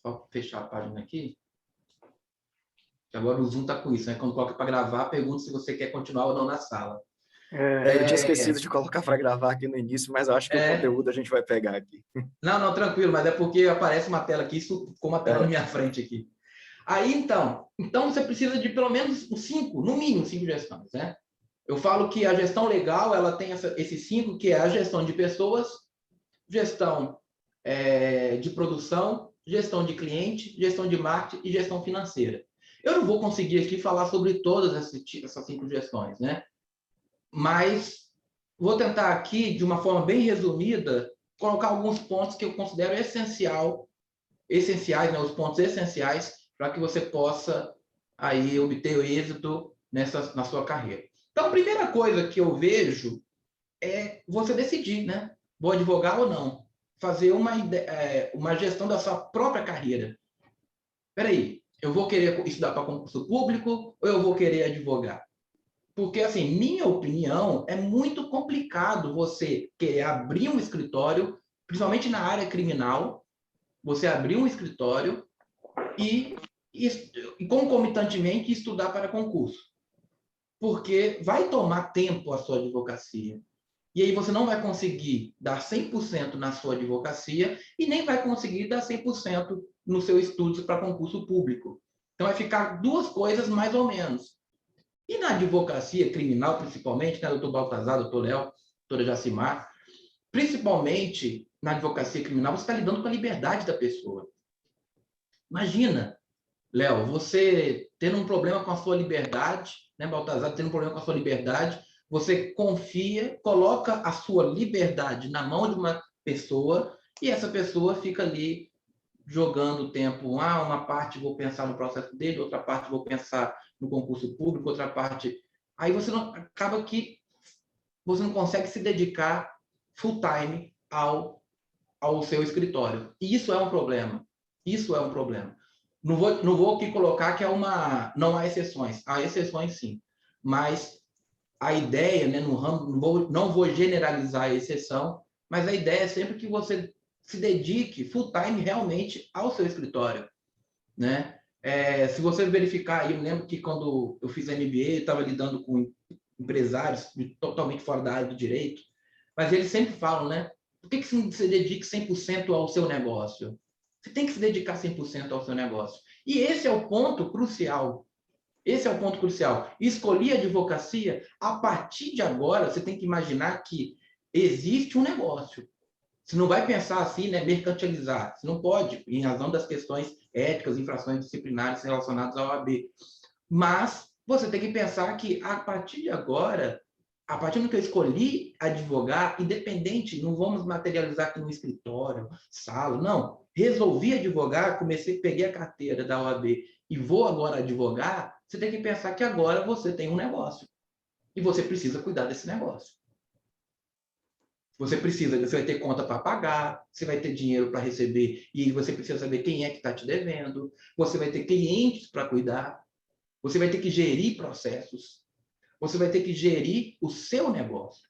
Só fechar a página aqui. Agora o Zoom está com isso, né? Quando coloca para gravar, pergunta se você quer continuar ou não na sala. Eu tinha esquecido de colocar para gravar aqui no início, mas eu acho que o conteúdo a gente vai pegar aqui. Não, tranquilo, mas é porque aparece uma tela aqui, isso ficou uma tela na minha frente aqui. Aí, então você precisa de pelo menos 5, no mínimo 5 gestões, né? Eu falo que a gestão legal, ela tem esses 5, que é a gestão de pessoas, gestão de produção, gestão de cliente, gestão de marketing e gestão financeira. Eu não vou conseguir aqui falar sobre todas essas 5 gestões, né? Mas vou tentar aqui, de uma forma bem resumida, colocar alguns pontos que eu considero essenciais, né? Os pontos essenciais para que você possa aí obter o êxito na sua carreira. Então, a primeira coisa que eu vejo é você decidir, né? Vou advogar ou não. Fazer uma gestão da sua própria carreira. Espera aí, eu vou querer estudar para concurso público ou eu vou querer advogar? Porque, assim, minha opinião, é muito complicado você querer abrir um escritório, principalmente na área criminal, você abrir um escritório e concomitantemente estudar para concurso. Porque vai tomar tempo a sua advocacia. E aí você não vai conseguir dar 100% na sua advocacia e nem vai conseguir dar 100% no seu estudo para concurso público. Então, vai ficar duas coisas mais ou menos. E na advocacia criminal, principalmente, né, doutor Baltazar, doutor Léo, doutora Jacimar, principalmente na advocacia criminal, você está lidando com a liberdade da pessoa. Imagina, Léo, você tendo um problema com a sua liberdade, né, Baltazar, tendo um problema com a sua liberdade, você confia, coloca a sua liberdade na mão de uma pessoa e essa pessoa fica ali jogando o tempo. Uma parte vou pensar no processo dele, outra parte vou pensar no concurso público, outra parte... Aí você acaba que você não consegue se dedicar full time ao seu escritório. E isso é um problema. Isso é um problema. Não vou aqui colocar que não há exceções. Há exceções, sim. Mas a ideia, né, no ramo, não vou generalizar a exceção, mas a ideia é sempre que você se dedique full time realmente ao seu escritório, né? Se você verificar, eu lembro que quando eu fiz a MBA, eu estava lidando com empresários totalmente fora da área do direito, mas eles sempre falam, né? Por que você não se dedica 100% ao seu negócio? Você tem que se dedicar 100% ao seu negócio. E esse é o ponto crucial. Esse é o ponto crucial. Escolhi a advocacia, a partir de agora, você tem que imaginar que existe um negócio. Você não vai pensar assim, né, mercantilizar. Você não pode, em razão das questões éticas, infrações disciplinares relacionadas à OAB. Mas você tem que pensar que, a partir de agora, a partir do que eu escolhi advogar, independente, não vamos materializar aqui no escritório, sala, não. Resolvi advogar, peguei a carteira da OAB e vou agora advogar, você tem que pensar que agora você tem um negócio. E você precisa cuidar desse negócio. Você vai ter conta para pagar, você vai ter dinheiro para receber e você precisa saber quem é que está te devendo, você vai ter clientes para cuidar, você vai ter que gerir processos, você vai ter que gerir o seu negócio.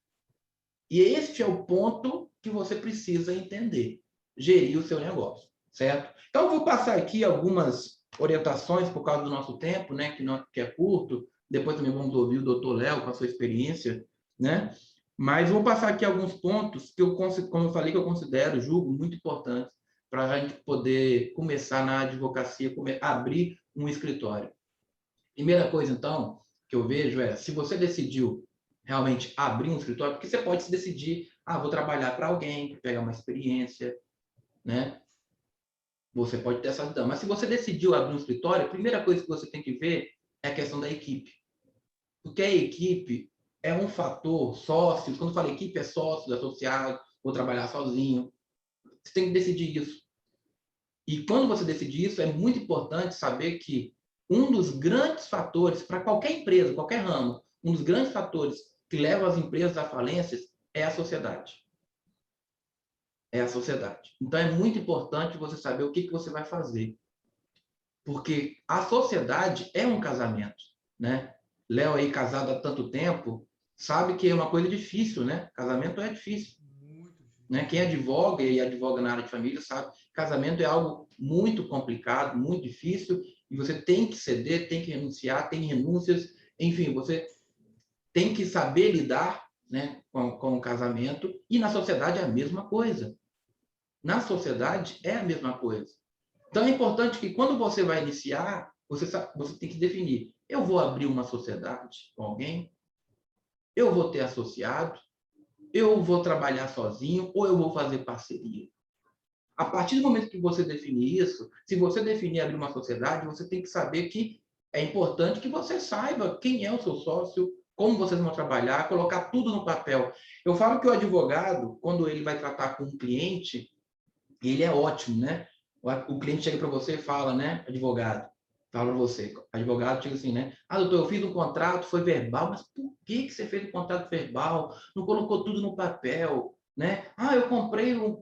E este é o ponto que você precisa entender, gerir o seu negócio, certo? Então, eu vou passar aqui algumas orientações por causa do nosso tempo, né, que é curto, depois também vamos ouvir o doutor Léo com a sua experiência, né? Mas vou passar aqui alguns pontos que como eu falei, que eu julgo muito importantes para a gente poder começar na advocacia, abrir um escritório. Primeira coisa, então, que eu vejo se você decidiu realmente abrir um escritório, porque você pode se decidir, vou trabalhar para alguém, pegar uma experiência, né? Você pode ter essa visão. Mas se você decidiu abrir um escritório, a primeira coisa que você tem que ver é a questão da equipe. Porque a equipe é um fator sócio. Quando eu falo equipe, é sócio, associado, vou trabalhar sozinho. Você tem que decidir isso. E quando você decidir isso, é muito importante saber que um dos grandes fatores para qualquer empresa, qualquer ramo, um dos grandes fatores que levam as empresas à falências é a sociedade. É a sociedade. Então, é muito importante você saber o que você vai fazer. Porque a sociedade é um casamento, né? Léo aí casado há tanto tempo, sabe que é uma coisa difícil, né? Casamento é difícil. Muito difícil. né? Quem advoga e advoga na área de família sabe que casamento é algo muito complicado, muito difícil, e você tem que ceder, tem que renunciar, tem renúncias, enfim, você tem que saber lidar, né, com o casamento, e na sociedade é a mesma coisa. Na sociedade é a mesma coisa. Então é importante que quando você vai iniciar, você tem que definir: eu vou abrir uma sociedade com alguém? Eu vou ter associado? Eu vou trabalhar sozinho ou eu vou fazer parceria? A partir do momento que você definir isso, se você definir abrir uma sociedade, você tem que saber que é importante que você saiba quem é o seu sócio, como vocês vão trabalhar, colocar tudo no papel. Eu falo que o advogado, quando ele vai tratar com um cliente, ele é ótimo, né? O cliente chega para você e fala, né, advogado, fala para você, advogado chega assim, né? Ah, doutor, eu fiz um contrato, foi verbal, mas por que você fez um contrato verbal? Não colocou tudo no papel, né? Ah, eu comprei um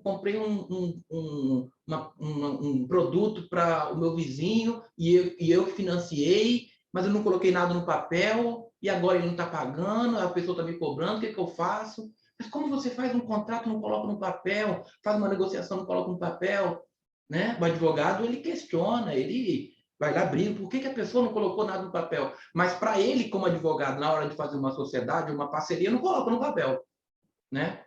produto para o meu vizinho e eu financiei, mas eu não coloquei nada no papel e agora ele não está pagando, a pessoa está me cobrando, o que eu faço? Mas como você faz um contrato, não coloca no papel, faz uma negociação, não coloca no papel, né? O advogado, ele questiona, ele vai lá, briga, por que a pessoa não colocou nada no papel? Mas para ele, como advogado, na hora de fazer uma sociedade, uma parceria, não coloca no papel, né?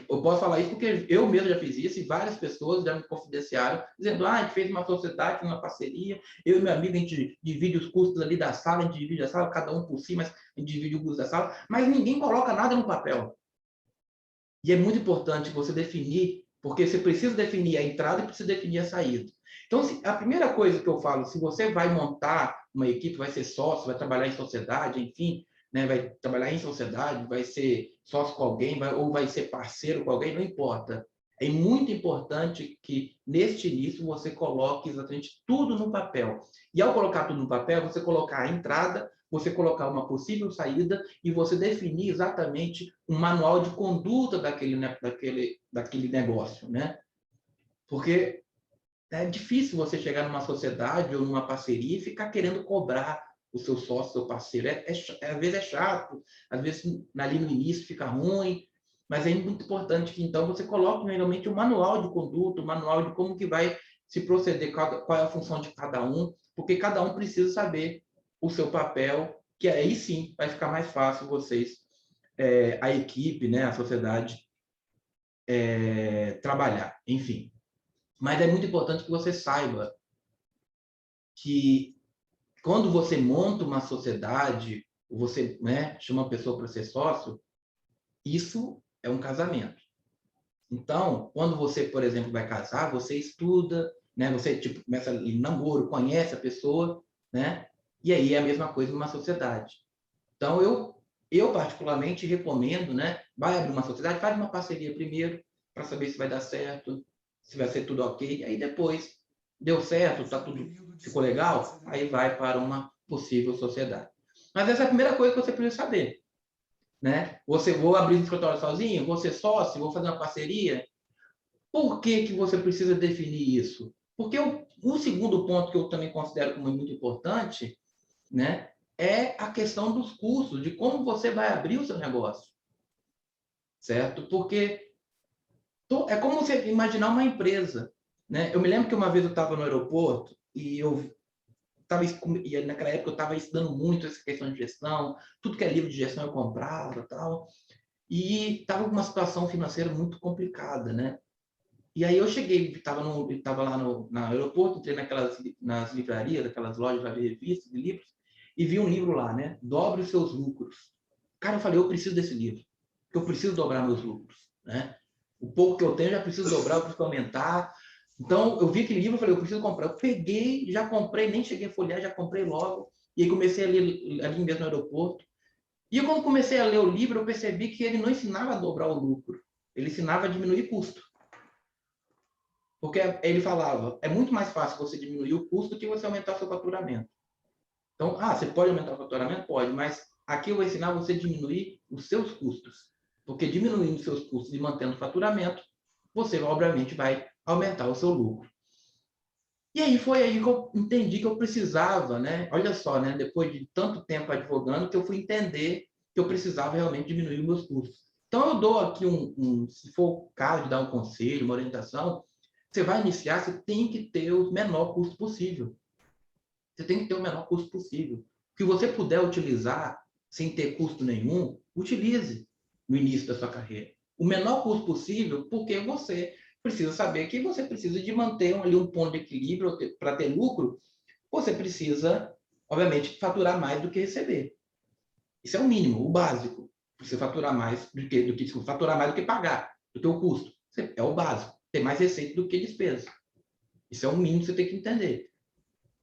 Eu posso falar isso porque eu mesmo já fiz isso e várias pessoas já me confidenciaram, dizendo, a gente fez uma sociedade, uma parceria, eu e meu amigo, a gente divide os custos ali da sala, a gente divide a sala, cada um por si, mas a gente divide o custo da sala, mas ninguém coloca nada no papel. E é muito importante você definir, porque você precisa definir a entrada e precisa definir a saída. Então, a primeira coisa que eu falo, se você vai montar uma equipe, vai ser sócio, vai trabalhar em sociedade, enfim, né, vai trabalhar em sociedade, vai ser sócio com alguém, ou vai ser parceiro com alguém, não importa. É muito importante que, neste início, você coloque exatamente tudo no papel. E, ao colocar tudo no papel, você colocar a entrada, você colocar uma possível saída e você definir exatamente um manual de conduta daquele negócio, né? Porque é difícil você chegar numa sociedade ou numa parceria e ficar querendo cobrar o seu sócio, seu parceiro. Às vezes é chato, às vezes ali no início fica ruim, mas é muito importante que então você coloque realmente um manual de conduta, um manual de como que vai se proceder, qual é a função de cada um, porque cada um precisa saber o seu papel, que aí sim vai ficar mais fácil vocês, a equipe, né, a sociedade, trabalhar, enfim. Mas é muito importante que você saiba que quando você monta uma sociedade, você, né, chama uma pessoa para ser sócio, isso é um casamento. Então, quando você, por exemplo, vai casar, você estuda, né, você tipo, começa em namoro, conhece a pessoa, né? E aí é a mesma coisa numa sociedade. Então, eu particularmente recomendo, né, vai abrir uma sociedade, faz uma parceria primeiro, para saber se vai dar certo, se vai ser tudo ok, aí depois deu certo, tá tudo, ficou legal, aí vai para uma possível sociedade. Mas essa é a primeira coisa que você precisa saber, né? Vou abrir um escritório sozinho, vou ser sócio, vou fazer uma parceria. Por que que você precisa definir isso? Porque o segundo ponto que eu também considero como muito importante, né, é a questão dos custos, de como você vai abrir o seu negócio, certo? Porque é como você imaginar uma empresa, né? Eu me lembro que uma vez eu estava no aeroporto e naquela época eu estava estudando muito essa questão de gestão, tudo que é livro de gestão eu comprava, tal, e estava com uma situação financeira muito complicada, né? E aí eu cheguei, estava lá no aeroporto, entrei nas livrarias, aquelas lojas lá de revistas, de livros, e vi um livro lá, né? Dobre os seus lucros. Cara, eu falei, eu preciso desse livro, porque eu preciso dobrar meus lucros, né? O pouco que eu tenho, eu já preciso dobrar, eu preciso aumentar. Então, eu vi aquele livro, eu falei, eu preciso comprar. Eu peguei, já comprei, nem cheguei a folhear, já comprei logo. E aí comecei a ler ali mesmo no aeroporto. E quando comecei a ler o livro, eu percebi que ele não ensinava a dobrar o lucro, ele ensinava a diminuir custo. Porque ele falava, é muito mais fácil você diminuir o custo do que você aumentar o seu faturamento. Então, você pode aumentar o faturamento? Pode, mas aqui eu vou ensinar você a diminuir os seus custos. Porque diminuindo os seus custos e mantendo o faturamento, você, obviamente, vai aumentar o seu lucro. E aí foi aí que eu entendi que eu precisava, né? Olha só, né? Depois de tanto tempo advogando, que eu fui entender que eu precisava realmente diminuir os meus custos. Então, eu dou aqui se for o caso de dar um conselho, uma orientação, você vai iniciar, você tem que ter o menor custo possível. Você tem que ter o menor custo possível. O que você puder utilizar sem ter custo nenhum, utilize no início da sua carreira. O menor custo possível, porque você precisa saber que você precisa de manter ali um ponto de equilíbrio para ter lucro. Você precisa, obviamente, faturar mais do que receber. Isso é o mínimo, o básico. Você faturar mais faturar mais do que pagar, do que o custo. É o básico. Ter mais receita do que despesa. Isso é o mínimo que você tem que entender.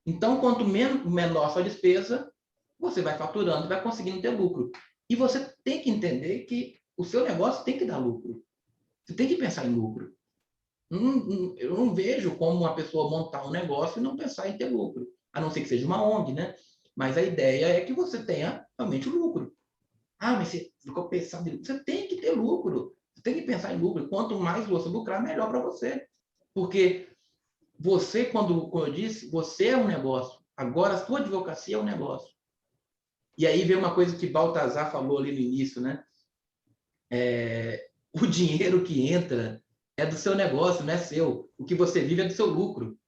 Então, quanto menor a sua despesa, você vai faturando e vai conseguindo ter lucro. E você tem que entender que o seu negócio tem que dar lucro. Você tem que pensar em lucro. Eu não vejo como uma pessoa montar um negócio e não pensar em ter lucro. A não ser que seja uma ONG, né? Mas a ideia é que você tenha realmente o lucro. Ah, mas você ficou pensando em lucro. Você tem que ter lucro. Você tem que pensar em lucro. Quanto mais você lucrar, melhor para você. Porque você, como eu disse, você é um negócio. Agora, a sua advocacia é um negócio. E aí vem uma coisa que Baltazar falou ali no início, né? O dinheiro que entra é do seu negócio, não é seu. O que você vive é do seu lucro.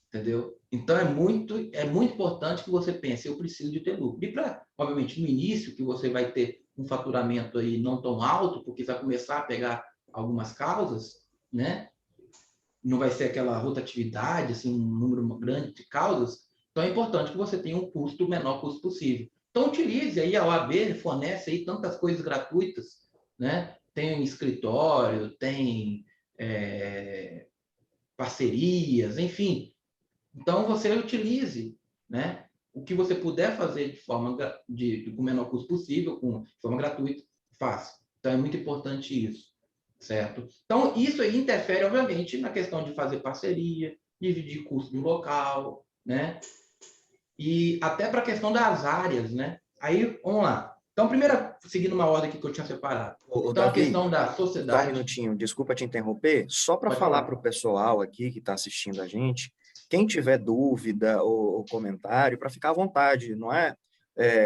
Entendeu? Então, é muito importante que você pense, eu preciso de ter lucro. E, obviamente, no início, que você vai ter um faturamento aí não tão alto, porque você vai começar a pegar algumas causas, né? Não vai ser aquela rotatividade, assim, um número grande de causas. Então, é importante que você tenha um custo, o menor custo possível. Então, utilize aí, a OAB fornece aí tantas coisas gratuitas, né? Tem escritório, tem parcerias, enfim. Então, você utilize, né? O que você puder fazer de forma com o menor custo possível, de forma gratuita, faça. Então, é muito importante isso, certo? Então, isso aí interfere, obviamente, na questão de fazer parceria, dividir custo do local, né? E até para a questão das áreas, né? Aí, vamos lá. Então, primeiro, seguindo uma ordem aqui que eu tinha separado. Então, a Davi, questão da só um sociedade. minutinho, desculpa te interromper, só para Pode falar para falar. o pessoal aqui que está assistindo a gente, quem tiver dúvida ou comentário, para ficar à vontade, não é?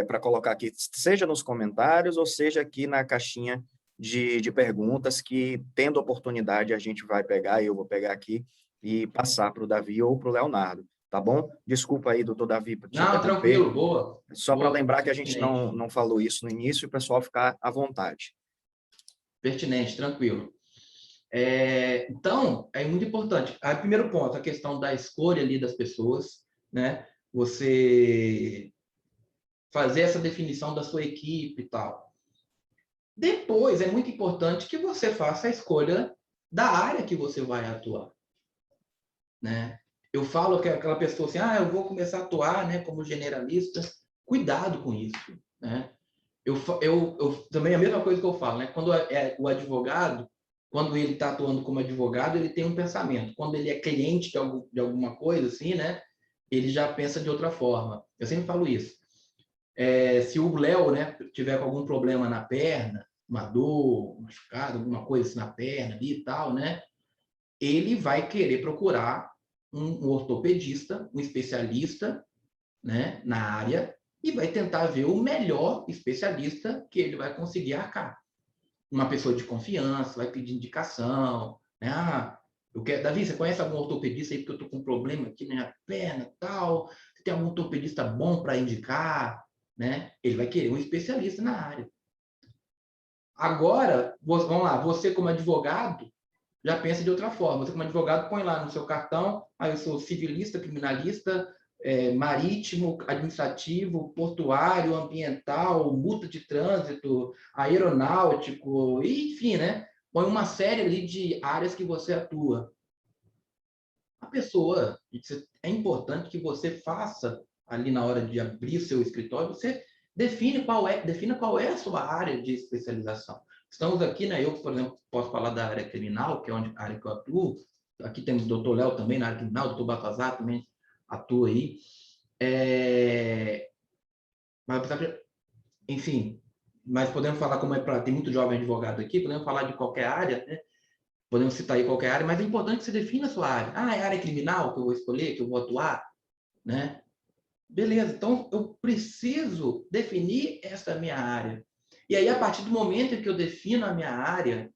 Para colocar aqui, seja nos comentários ou seja aqui na caixinha de perguntas, que tendo oportunidade a gente vai pegar, eu vou pegar aqui e passar para o Davi ou para o Leonardo, tá bom? Desculpa aí, doutor Davi, por te Não, interromper, tranquilo, boa. só para Boa, lembrar que a gente pertinente. não falou isso no início e o pessoal ficar à vontade. Pertinente, tranquilo. Então, é muito importante. Aí, primeiro ponto, a questão da escolha ali das pessoas, né? Você fazer essa definição da sua equipe e tal. Depois, é muito importante que você faça a escolha da área que você vai atuar, né? Eu falo que aquela pessoa assim, eu vou começar a atuar, né, como generalista. Cuidado com isso, né? Eu também a mesma coisa que eu falo, né? Quando é o advogado, quando ele está atuando como advogado, ele tem um pensamento. Quando ele é cliente de alguma coisa, assim, né? Ele já pensa de outra forma. Eu sempre falo isso. Se o Léo, né, tiver com algum problema na perna, uma dor, machucado, alguma coisa assim na perna ali e tal, né? Ele vai querer procurar um ortopedista, um especialista, né, na área, e vai tentar ver o melhor especialista que ele vai conseguir arcar. Uma pessoa de confiança, vai pedir indicação, né? Davi, você conhece algum ortopedista aí porque eu estou com um problema aqui na minha perna tal? Você tem algum ortopedista bom para indicar? Né? Ele vai querer um especialista na área. Agora, vamos lá, você como advogado, já pensa de outra forma. Você como advogado põe lá no seu cartão, eu sou civilista, criminalista, marítimo, administrativo, portuário, ambiental, multa de trânsito, aeronáutico, enfim, né? Põe uma série ali de áreas que você atua. A pessoa, é importante que você faça ali na hora de abrir seu escritório, você defina qual é a sua área de especialização. Estamos aqui, né? Eu, por exemplo, posso falar da área criminal, que é a área que eu atuo. Aqui temos o doutor Léo também na área criminal, o doutor Baltazar também atua aí. Enfim, mas podemos falar como tem muito jovem advogado aqui, podemos falar de qualquer área, né? Podemos citar aí qualquer área, mas é importante que você defina a sua área. É a área criminal que eu vou escolher, que eu vou atuar, né? Beleza, então eu preciso definir essa minha área. E aí, a partir do momento em que eu defino a minha área,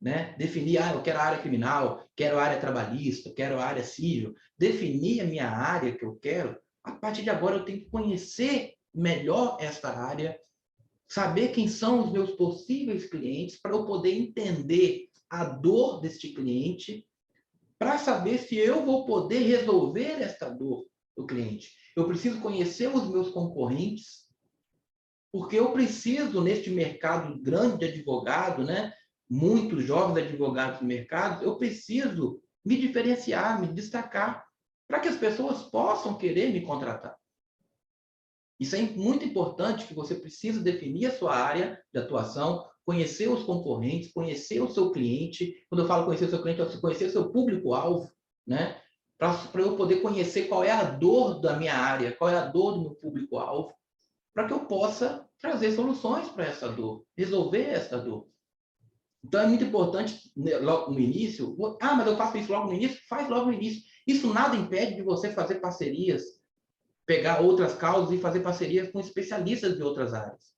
né? Definir, eu quero a área criminal, quero a área trabalhista, quero a área civil, definir a minha área que eu quero, a partir de agora eu tenho que conhecer melhor essa área, saber quem são os meus possíveis clientes, para eu poder entender a dor deste cliente, para saber se eu vou poder resolver esta dor do cliente. Eu preciso conhecer os meus concorrentes, porque eu preciso, neste mercado grande de advogado, né? Muitos jovens advogados no mercado, eu preciso me diferenciar, me destacar, para que as pessoas possam querer me contratar. Isso é muito importante, que você precisa definir a sua área de atuação, conhecer os concorrentes, conhecer o seu cliente. Quando eu falo conhecer o seu cliente, é conhecer o seu público-alvo, né? Para eu poder conhecer qual é a dor da minha área, qual é a dor do meu público-alvo, para que eu possa trazer soluções para essa dor, resolver essa dor. Então, é muito importante, logo no início, mas eu faço isso logo no início? Faz logo no início. Isso nada impede de você fazer parcerias, pegar outras causas e fazer parcerias com especialistas de outras áreas.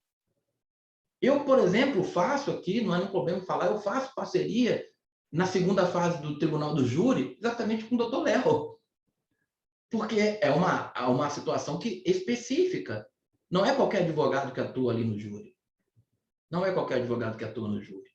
Eu, por exemplo, faço aqui, não é um problema falar, eu faço parceria na segunda fase do Tribunal do Júri, exatamente com o Dr. Léo, porque é uma situação específica. Não é qualquer advogado que atua ali no júri. Não é qualquer advogado que atua no júri.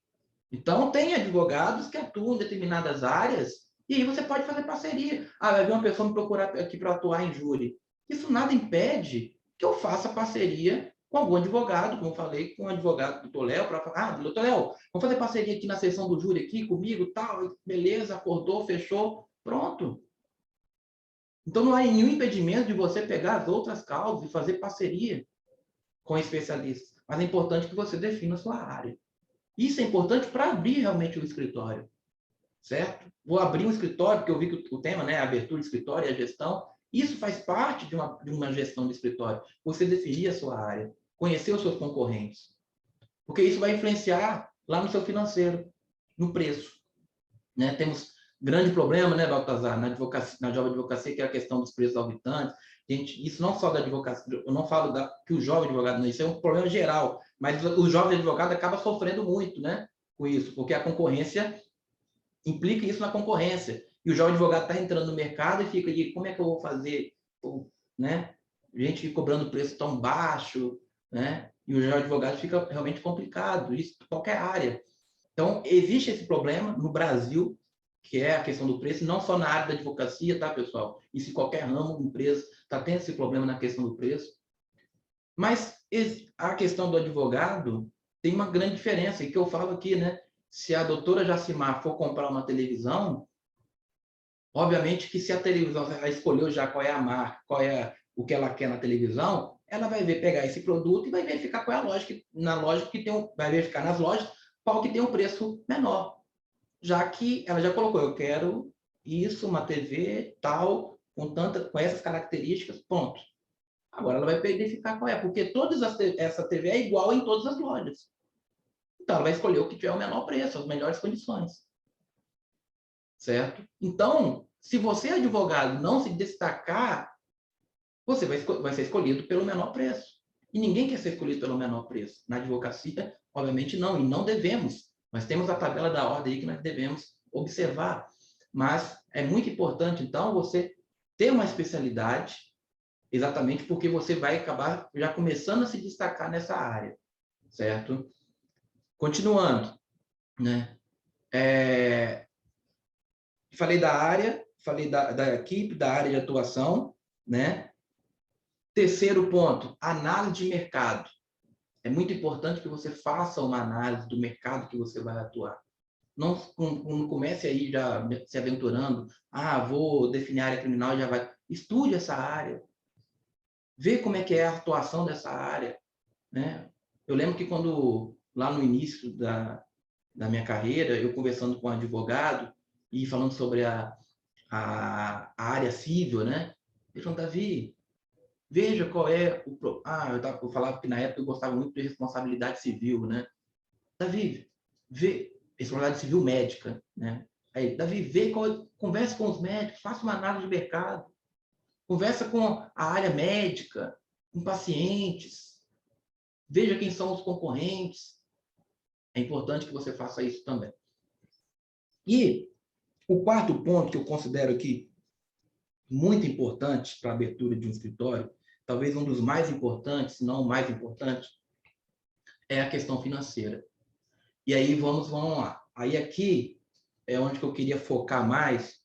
Então, tem advogados que atuam em determinadas áreas e aí você pode fazer parceria. Vai vir uma pessoa me procurar aqui para atuar em júri. Isso nada impede que eu faça parceria com algum advogado, como eu falei, com o advogado do Dr. Léo, para falar, doutor Léo, vamos fazer parceria aqui na sessão do júri aqui comigo, tal, beleza, acordou, fechou, pronto. Então, não há nenhum impedimento de você pegar as outras causas e fazer parceria com especialistas. Mas é importante que você defina a sua área. Isso é importante para abrir realmente o escritório, certo? Vou abrir um escritório, porque eu vi que o tema, né, a abertura de escritório e a gestão, isso faz parte de uma gestão de escritório. Você definir a sua área, conhecer os seus concorrentes, porque isso vai influenciar lá no seu financeiro, no preço, né? Temos grande problema, né, Baltazar, na advocacia, na jovem advocacia, que é a questão dos preços exorbitantes. Gente, isso não só da advocacia, eu não falo que o jovem advogado, não, isso é um problema geral, mas o jovem advogado acaba sofrendo muito, né, com isso, porque a concorrência implica isso na concorrência. E o jovem advogado está entrando no mercado e fica ali, como é que eu vou fazer, né? Gente cobrando preço tão baixo, né? E o jovem advogado fica realmente complicado, isso em qualquer área. Então, existe esse problema no Brasil, que é a questão do preço, não só na área da advocacia, tá, pessoal? Isso em qualquer ramo, empresa, está tendo esse problema na questão do preço. Mas a questão do advogado tem uma grande diferença, e que eu falo aqui, né? Se a doutora Jacimar for comprar uma televisão, obviamente que se a televisão, ela escolheu já qual é a marca, qual é o que ela quer na televisão, ela vai pegar esse produto e vai verificar qual é a loja, na loja que tem, vai verificar nas lojas qual que tem um preço menor. Já que ela já colocou, eu quero isso, uma TV tal, com essas características, ponto. Agora ela vai verificar qual é, porque essa TV é igual em todas as lojas. Então ela vai escolher o que tiver o menor preço, as melhores condições. Certo? Então, se você, advogado, não se destacar, você vai ser escolhido pelo menor preço. E ninguém quer ser escolhido pelo menor preço. Na advocacia, obviamente não, e não devemos. Nós temos a tabela da ordem aí que nós devemos observar. Mas é muito importante, então, você ter uma especialidade, exatamente porque você vai acabar já começando a se destacar nessa área, certo? Continuando, né? Falei da área, falei da equipe, da área de atuação, né? Terceiro ponto, análise de mercado. É muito importante que você faça uma análise do mercado que você vai atuar. Não comece aí já se aventurando, vou definir a área criminal e já vai. Estude essa área. Vê como é que é a atuação dessa área, né? Eu lembro que lá no início da minha carreira, eu conversando com um advogado e falando sobre a área civil, né? Ele falou, Davi, veja qual é o... eu falava que na época eu gostava muito de responsabilidade civil, né? Davi, vê responsabilidade civil médica, né? Aí, Davi, converse com os médicos, faça uma análise de mercado, conversa com a área médica, com pacientes, veja quem são os concorrentes. É importante que você faça isso também. E o quarto ponto que eu considero aqui muito importante para a abertura de um escritório, talvez um dos mais importantes, se não o mais importante, é a questão financeira. E aí vamos lá. Aí aqui é onde que eu queria focar mais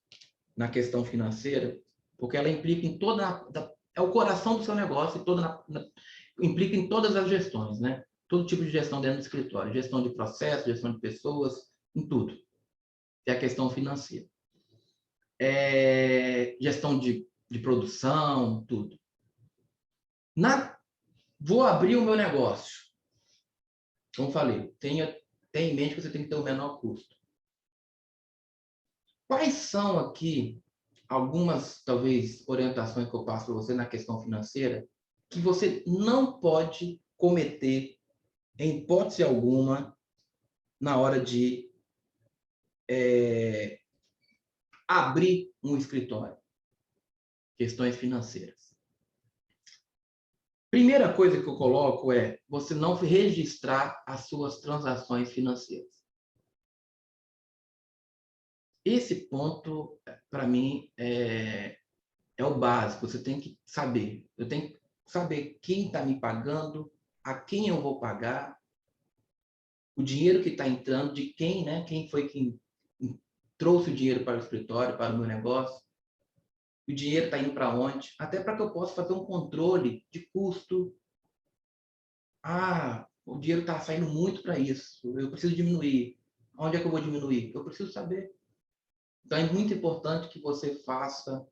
na questão financeira, porque ela implica em é o coração do seu negócio e implica em todas as gestões, né? Todo tipo de gestão dentro do escritório, gestão de processo, gestão de pessoas, em tudo. É a questão financeira. Gestão de produção, tudo. Vou abrir o meu negócio. Como falei, tenha em mente que você tem que ter o menor custo. Quais são aqui algumas, talvez, orientações que eu passo para você na questão financeira que você não pode cometer, em hipótese alguma, na hora de abrir um escritório? Questões financeiras. Primeira coisa que eu coloco é você não registrar as suas transações financeiras. Esse ponto, para mim, é o básico. Você tem que saber. Eu tenho que saber quem está me pagando, a quem eu vou pagar, o dinheiro que está entrando, de quem, né? Quem foi quem trouxe o dinheiro para o escritório, para o meu negócio. O dinheiro está indo para onde? Até para que eu possa fazer um controle de custo. O dinheiro está saindo muito para isso. Eu preciso diminuir. Onde é que eu vou diminuir? Eu preciso saber. Então, é muito importante que você faça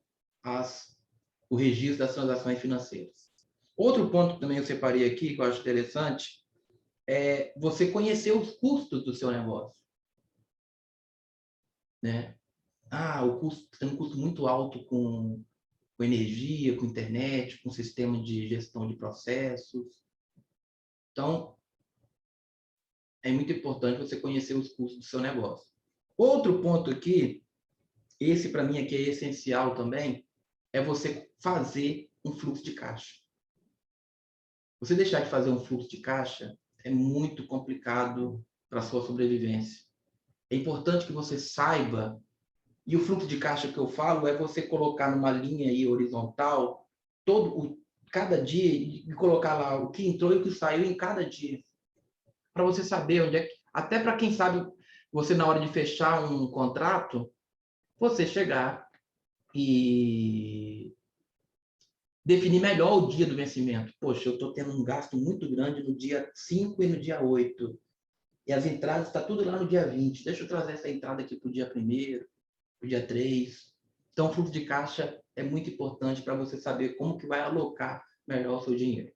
o registro das transações financeiras. Outro ponto que também eu separei aqui, que eu acho interessante, é você conhecer os custos do seu negócio. Né? O custo tem um custo muito alto com energia, com internet, com sistema de gestão de processos. Então, é muito importante você conhecer os custos do seu negócio. Outro ponto aqui, esse para mim aqui é essencial também, é você fazer um fluxo de caixa. Você deixar de fazer um fluxo de caixa é muito complicado para a sua sobrevivência. É importante que você saiba, e o fluxo de caixa que eu falo é você colocar numa linha aí horizontal cada dia e colocar lá o que entrou e o que saiu em cada dia. Para você saber onde é que... Até para quem sabe, você na hora de fechar um contrato, você chegar e definir melhor o dia do vencimento. Poxa, eu estou tendo um gasto muito grande no dia 5 e no dia 8. E as entradas está tudo lá no dia 20. Deixa eu trazer essa entrada aqui para o dia 1º, para o dia 3. Então, o fluxo de caixa é muito importante para você saber como que vai alocar melhor o seu dinheiro.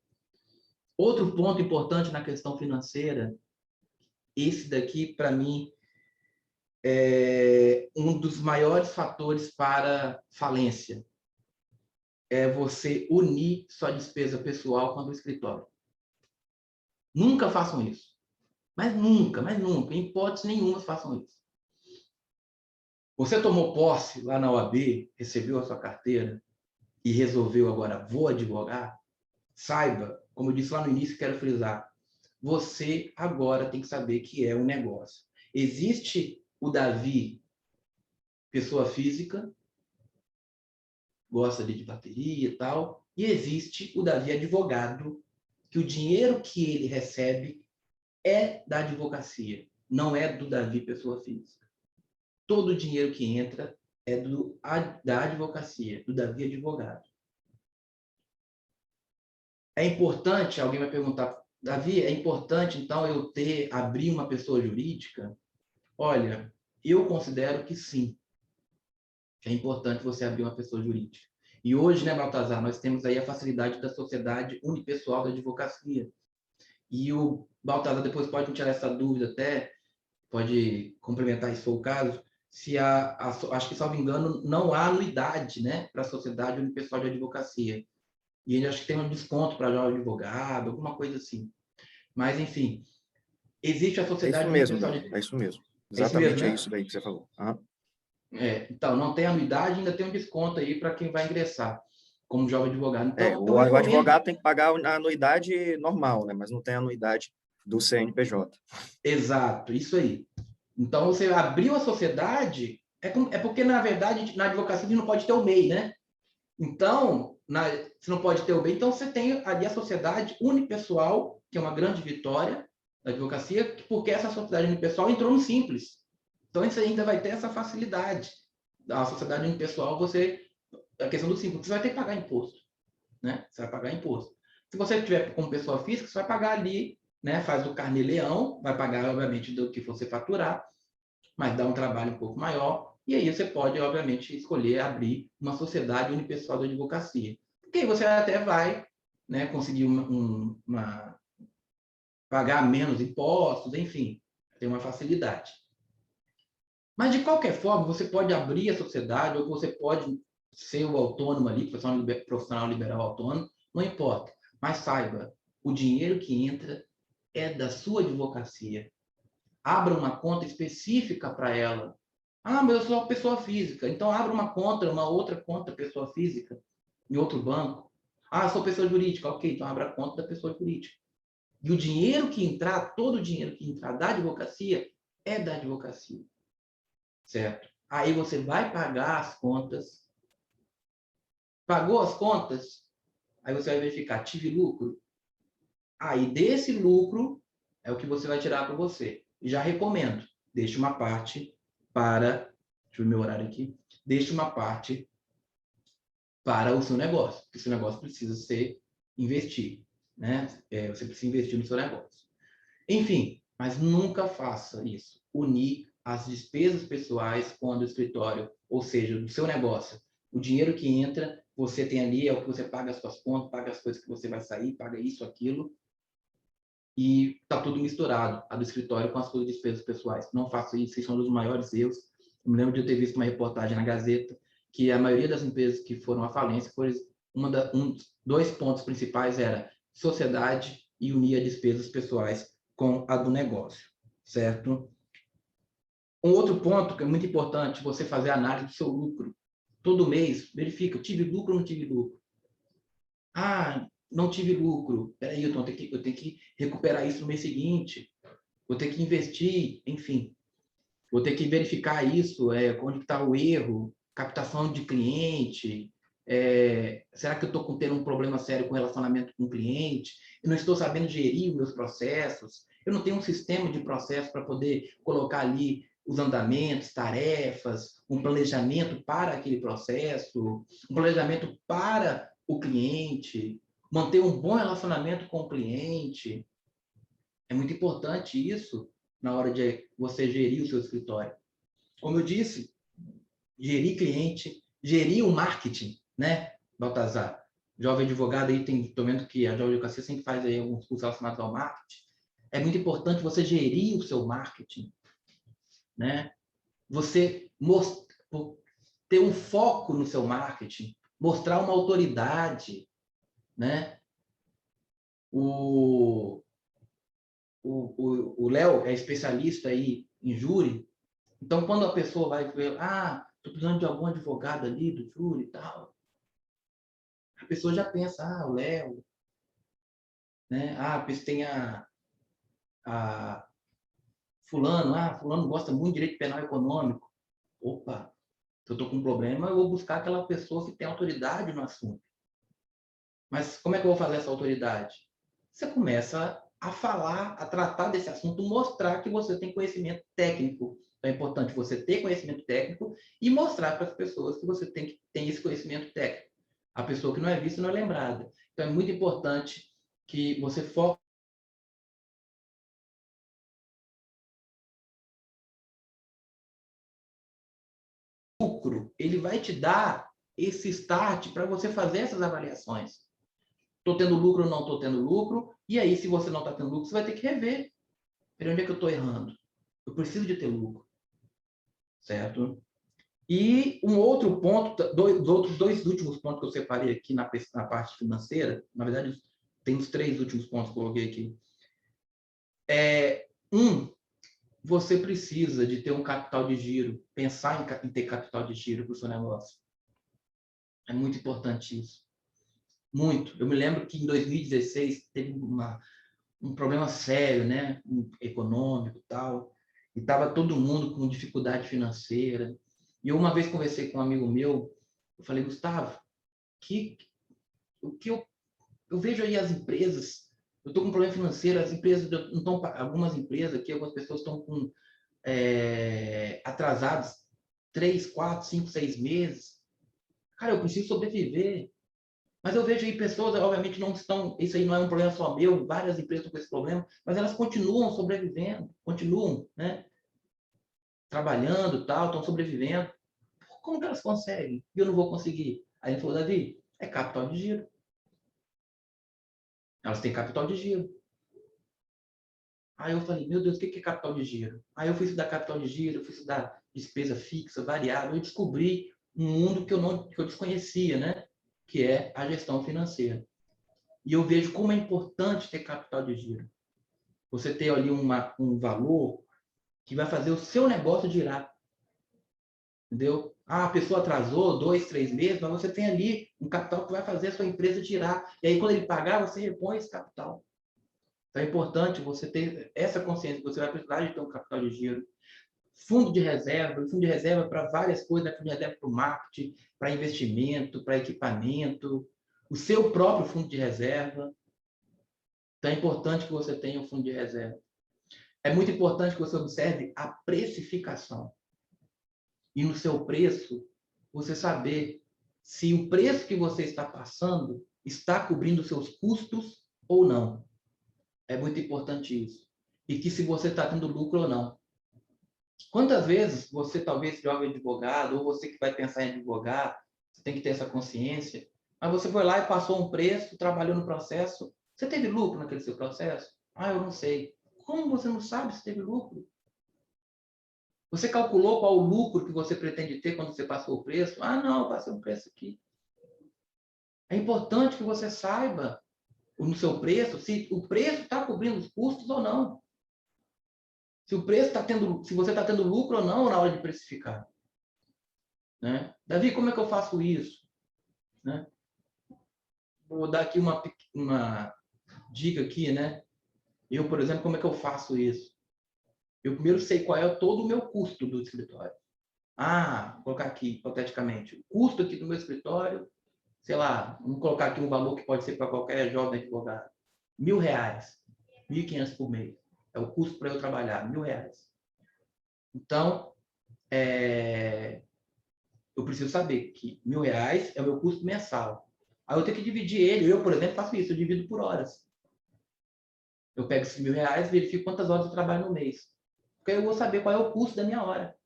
Outro ponto importante na questão financeira, esse daqui, para mim, é um dos maiores fatores para falência. É você unir sua despesa pessoal com a do escritório. Nunca façam isso. Mas nunca, em hipótese nenhuma façam isso. Você tomou posse lá na OAB, recebeu a sua carteira e resolveu agora, vou advogar? Saiba, como eu disse lá no início, quero frisar, você agora tem que saber que é um negócio. Existe o Davi, pessoa física, gosta de bateria e tal, e existe o Davi advogado, que o dinheiro que ele recebe é da advocacia, não é do Davi, pessoa física. Todo o dinheiro que entra é da advocacia, do Davi advogado. É importante, alguém vai perguntar, Davi, é importante então eu abrir uma pessoa jurídica? Olha, eu considero que sim. É importante você abrir uma pessoa jurídica. E hoje, né, Baltazar, nós temos aí a facilidade da sociedade unipessoal da advocacia. E o Baltazar depois pode me tirar essa dúvida até, pode complementar se for o caso, acho que, salvo engano, não há anuidade, né, para a sociedade unipessoal de advocacia. E ele acho que tem um desconto para jovem advogado, alguma coisa assim. Mas, enfim, existe a É isso sociedade mesmo, unipessoal Davi. É isso mesmo. É isso mesmo, Exatamente é né? isso daí que você falou. Então, não tem anuidade, ainda tem um desconto aí para quem vai ingressar. como jovem advogado. Então, eu O recomendo. advogado tem que pagar a anuidade normal, né? Mas não tem a anuidade do CNPJ. Exato, isso aí. Então, você abriu a sociedade, é porque, na verdade, na advocacia, a gente não pode ter o MEI, né? Então, você não pode ter o MEI, então você tem ali a sociedade unipessoal, que é uma grande vitória da advocacia, porque essa sociedade unipessoal entrou no Simples. Então, você ainda vai ter essa facilidade. A sociedade unipessoal, a questão do Simples, você vai ter que pagar imposto, né? Você vai pagar imposto. Se você tiver como pessoa física, você vai pagar ali, né? Faz o carnê-leão, vai pagar, obviamente, do que você faturar, mas dá um trabalho um pouco maior. E aí você pode, obviamente, escolher abrir uma sociedade unipessoal de advocacia. Porque aí você até vai, né, conseguir pagar menos impostos, enfim, tem uma facilidade. Mas, de qualquer forma, você pode abrir a sociedade ou você pode ser o autônomo ali, profissional liberal autônomo, não importa. Mas saiba, o dinheiro que entra é da sua advocacia. Abra uma conta específica para ela. Ah, mas eu sou uma pessoa física. Então, abra uma outra conta pessoa física, em outro banco. Ah, eu sou pessoa jurídica. Ok, então abra a conta da pessoa jurídica. E o dinheiro que entrar, todo o dinheiro que entrar da advocacia, é da advocacia. Certo? Aí você vai pagar as contas. Pagou as contas? Aí você vai verificar, tive lucro? Aí desse lucro é o que você vai tirar para você. E já recomendo, deixe uma parte para, deixa eu ver meu horário aqui, deixe uma parte para o seu negócio, porque o seu negócio precisa ser investir, né? Você precisa investir no seu negócio. Enfim, mas nunca faça isso. Unir as despesas pessoais com a do escritório, ou seja, do seu negócio. O dinheiro que entra, você tem ali, é o que você paga as suas contas, paga as coisas que você vai sair, paga isso, aquilo, e está tudo misturado, a do escritório com as suas despesas pessoais. Não faça isso, isso é um dos maiores erros. Eu me lembro de eu ter visto uma reportagem na Gazeta que a maioria das empresas que foram à falência, dois pontos principais era sociedade e unir as despesas pessoais com a do negócio, certo? Um outro ponto que é muito importante, você fazer a análise do seu lucro. Todo mês, verifica, tive lucro ou não tive lucro? Ah, não tive lucro. Peraí, eu tenho que recuperar isso no mês seguinte. Vou ter que investir, enfim. Vou ter que verificar isso, onde está o erro, captação de cliente, será que eu estou tendo um problema sério com relacionamento com o cliente? Eu não estou sabendo gerir os meus processos? Eu não tenho um sistema de processo para poder colocar ali os andamentos, tarefas, um planejamento para aquele processo, um planejamento para o cliente, manter um bom relacionamento com o cliente. É muito importante isso na hora de você gerir o seu escritório. Como eu disse, gerir cliente, gerir o marketing, né, Baltazar? Jovem advogado aí tem, tô vendo que a Jovem Advocacia sempre faz aí alguns cursos relacionados ao marketing. É muito importante você gerir o seu marketing, né? Você ter um foco no seu marketing, mostrar uma autoridade, né? O Léo é especialista aí em júri, então quando a pessoa vai ver, estou precisando de algum advogado ali do júri e tal, a pessoa já pensa, o Léo, né? Tem a fulano, fulano gosta muito de direito penal econômico. Opa, se eu estou com um problema, eu vou buscar aquela pessoa que tem autoridade no assunto. Mas como é que eu vou fazer essa autoridade? Você começa a falar, a tratar desse assunto, mostrar que você tem conhecimento técnico. Então, é importante você ter conhecimento técnico e mostrar para as pessoas que você tem esse conhecimento técnico. A pessoa que não é vista não é lembrada. Então, é muito importante que você foque no lucro. Ele vai te dar esse start para você fazer essas avaliações. Estou tendo lucro ou não estou tendo lucro? E aí, se você não está tendo lucro, você vai ter que rever. Para onde é que eu estou errando? Eu preciso de ter lucro, certo? E um outro ponto, dois últimos pontos que eu separei aqui na parte financeira, na verdade, tem os três últimos pontos que eu coloquei aqui. Você precisa de ter um capital de giro, pensar em ter capital de giro para o seu negócio. É muito importante isso. muito. Eu me lembro que em 2016 teve um problema sério, né, econômico e tal, e estava todo mundo com dificuldade financeira. E eu uma vez conversei com um amigo meu, eu falei, Gustavo, o que eu vejo aí as empresas, eu estou com um problema financeiro, as empresas não estão, algumas empresas aqui, algumas pessoas estão com atrasadas 3, 4, 5, 6 meses. Cara, eu preciso sobreviver. Mas eu vejo aí pessoas, obviamente, não estão. Isso aí não é um problema só meu, várias empresas estão com esse problema, mas elas continuam sobrevivendo, continuam, né, trabalhando, tal, estão sobrevivendo. Como que elas conseguem? E eu não vou conseguir. Aí ele falou, Davi, é capital de giro. Elas têm capital de giro. Aí eu falei, meu Deus, o que é capital de giro? Aí eu fui estudar capital de giro, eu fui estudar despesa fixa, variável, e descobri um mundo que eu desconhecia, né? Que é a gestão financeira. E eu vejo como é importante ter capital de giro. Você ter ali um valor que vai fazer o seu negócio girar. Entendeu? Ah, a pessoa atrasou 2, 3 meses, mas você tem ali um capital que vai fazer a sua empresa girar. E aí, quando ele pagar, você repõe esse capital. Então, é importante você ter essa consciência que você vai precisar de ter um capital de giro. Fundo de reserva para várias coisas, né? Fundo de reserva para o marketing, para investimento, para equipamento, o seu próprio fundo de reserva. Então, é importante que você tenha um fundo de reserva. É muito importante que você observe a precificação. E no seu preço, você saber se o preço que você está passando está cobrindo os seus custos ou não. É muito importante isso. E que se você está tendo lucro ou não. Quantas vezes você talvez joga advogado, ou você que vai pensar em advogar, você tem que ter essa consciência, mas você foi lá e passou um preço, trabalhou no processo, você teve lucro naquele seu processo? Ah, eu não sei. Como você não sabe se teve lucro? Você calculou qual o lucro que você pretende ter quando você passou o preço? Ah, não, eu passei um preço aqui. É importante que você saiba no seu preço se o preço está cobrindo os custos ou não. Se o preço está tendo, se você está tendo lucro ou não na hora de precificar. Né? Davi, como é que eu faço isso? Né? Vou dar aqui uma dica aqui, né? Eu, por exemplo, como é que eu faço isso? Eu primeiro sei qual é todo o meu custo do escritório. Ah, vou colocar aqui, hipoteticamente, o custo aqui do meu escritório, sei lá, vamos colocar aqui um valor que pode ser para qualquer jovem advogado. R$1.000, 1.500 por mês. É o custo para eu trabalhar, R$1.000. Então, eu preciso saber que R$1.000 é o meu custo mensal. Aí eu tenho que dividir ele. Eu, por exemplo, faço isso, eu divido por horas. Eu pego esses R$1.000, verifico quantas horas eu trabalho no mês. Porque aí eu vou saber qual é o custo da minha hora.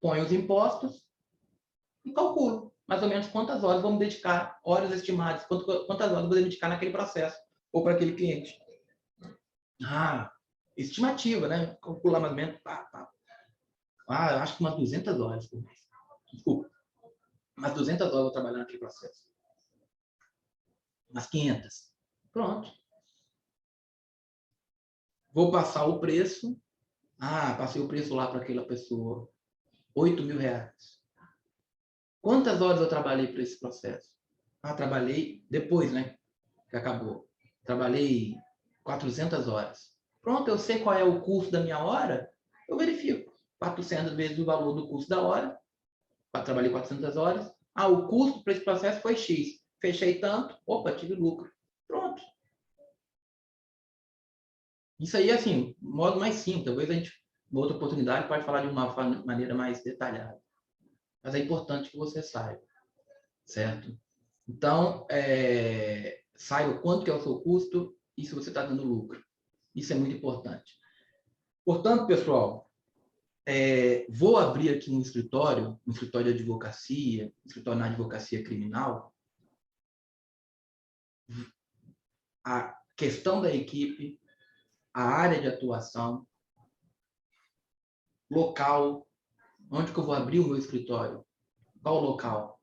Ponho os impostos e calculo mais ou menos quantas horas vamos dedicar, horas estimadas, quantas horas vou dedicar naquele processo ou para aquele cliente. Ah, estimativa, né? Calcular mais ou menos. Ah, acho que umas 200 horas por mês. Desculpa. Umas 200 horas eu vou trabalhar naquele processo. Umas 500. Pronto. Vou passar o preço. Ah, passei o preço lá para aquela pessoa. R$8.000. Quantas horas eu trabalhei para esse processo? Ah, trabalhei depois, né? Que acabou. Trabalhei 400 horas. Pronto, eu sei qual é o custo da minha hora, eu verifico. 400 vezes o valor do custo da hora. Trabalhei 400 horas. Ah, o custo para esse processo foi X. Fechei tanto, opa, tive lucro. Pronto. Isso aí, assim, modo mais simples. Talvez a gente, uma outra oportunidade, pode falar de uma maneira mais detalhada. Mas é importante que você saiba, certo? Então, saiba quanto que é o seu custo e se você está dando lucro. Isso é muito importante. Portanto, pessoal, vou abrir aqui um escritório de advocacia, um escritório na advocacia criminal. A questão da equipe, a área de atuação, local, onde que eu vou abrir o meu escritório, qual o local.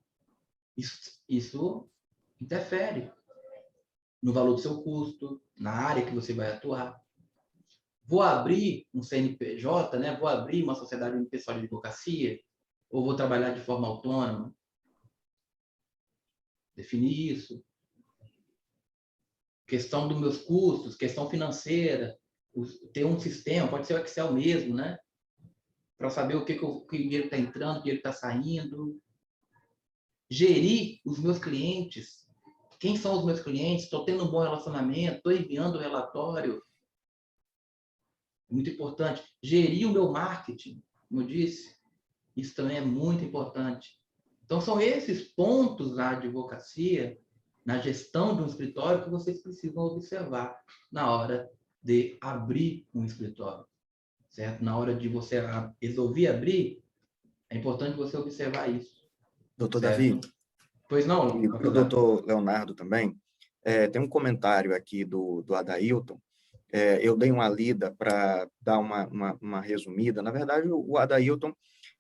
Isso interfere no valor do seu custo, na área que você vai atuar. Vou abrir um CNPJ, né? Vou abrir uma sociedade unipessoal de advocacia, ou vou trabalhar de forma autônoma? definir isso. Questão dos meus custos, questão financeira, ter um sistema, pode ser o Excel mesmo, né? Para saber o que o dinheiro está entrando, o dinheiro está saindo. Gerir os meus clientes. Quem são os meus clientes? Estou tendo um bom relacionamento, estou enviando o relatório. Muito importante. Gerir o meu marketing, como eu disse. Isso também é muito importante. Então, são esses pontos na advocacia, na gestão de um escritório, que vocês precisam observar na hora de abrir um escritório. Certo? Na hora de você resolver abrir, é importante você observar isso. Doutor certo? Davi, Pois não, e o doutor Leonardo também, tem um comentário aqui do Adailton. Eu dei uma lida para dar uma resumida. Na verdade, o Adailton,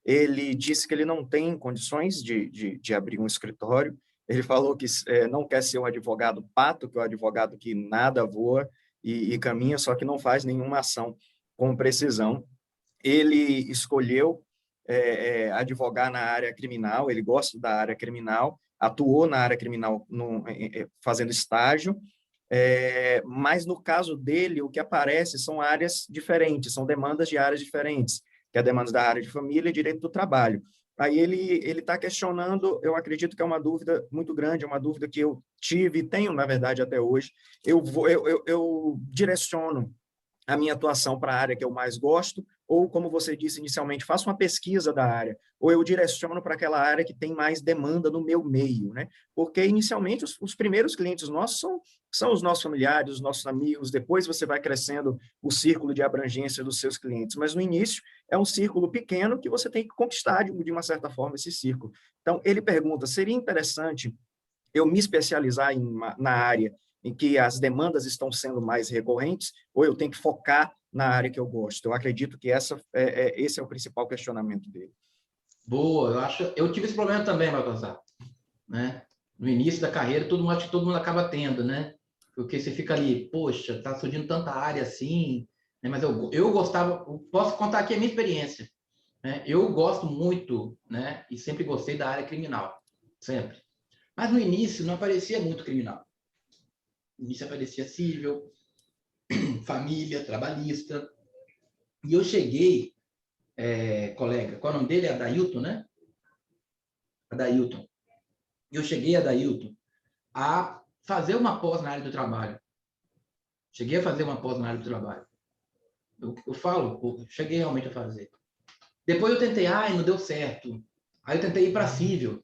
ele disse que ele não tem condições de abrir um escritório. Ele falou que não quer ser um advogado pato, que é um advogado que nada voa e caminha, só que não faz nenhuma ação com precisão. Ele escolheu advogar na área criminal, ele gosta da área criminal, atuou na área criminal fazendo estágio, mas no caso dele, o que aparece são áreas diferentes, são demandas de áreas diferentes, que é demandas da área de família e direito do trabalho. Aí ele está questionando, eu acredito que é uma dúvida muito grande, é uma dúvida que eu tive e tenho, na verdade, até hoje. Eu direciono a minha atuação para a área que eu mais gosto, ou, como você disse inicialmente, faço uma pesquisa da área, ou eu direciono para aquela área que tem mais demanda no meu meio, né? Porque, inicialmente, os primeiros clientes nossos são os nossos familiares, os nossos amigos, depois você vai crescendo o círculo de abrangência dos seus clientes, mas no início é um círculo pequeno que você tem que conquistar, de uma certa forma, esse círculo. Então, ele pergunta, seria interessante eu me especializar na área em que as demandas estão sendo mais recorrentes, ou eu tenho que focar na área que eu gosto? Eu acredito que esse é o principal questionamento dele. Boa, eu tive esse problema também, Baltazar, né? No início da carreira, acho que todo mundo acaba tendo, né? Porque você fica ali, poxa, tá surgindo tanta área assim, né? Mas eu gostava, posso contar aqui a minha experiência, né? Eu gosto muito, né? E sempre gostei da área criminal, sempre. Mas no início não aparecia muito criminal. No início aparecia civil, família, trabalhista. E eu cheguei, colega, qual é o nome dele? Adailton, né? Adailton. Eu cheguei, Adailton, a fazer uma pós na área do trabalho. Cheguei a fazer uma pós na área do trabalho. Eu falo, cheguei realmente a fazer. Depois eu tentei, não deu certo. Aí eu tentei ir para civil,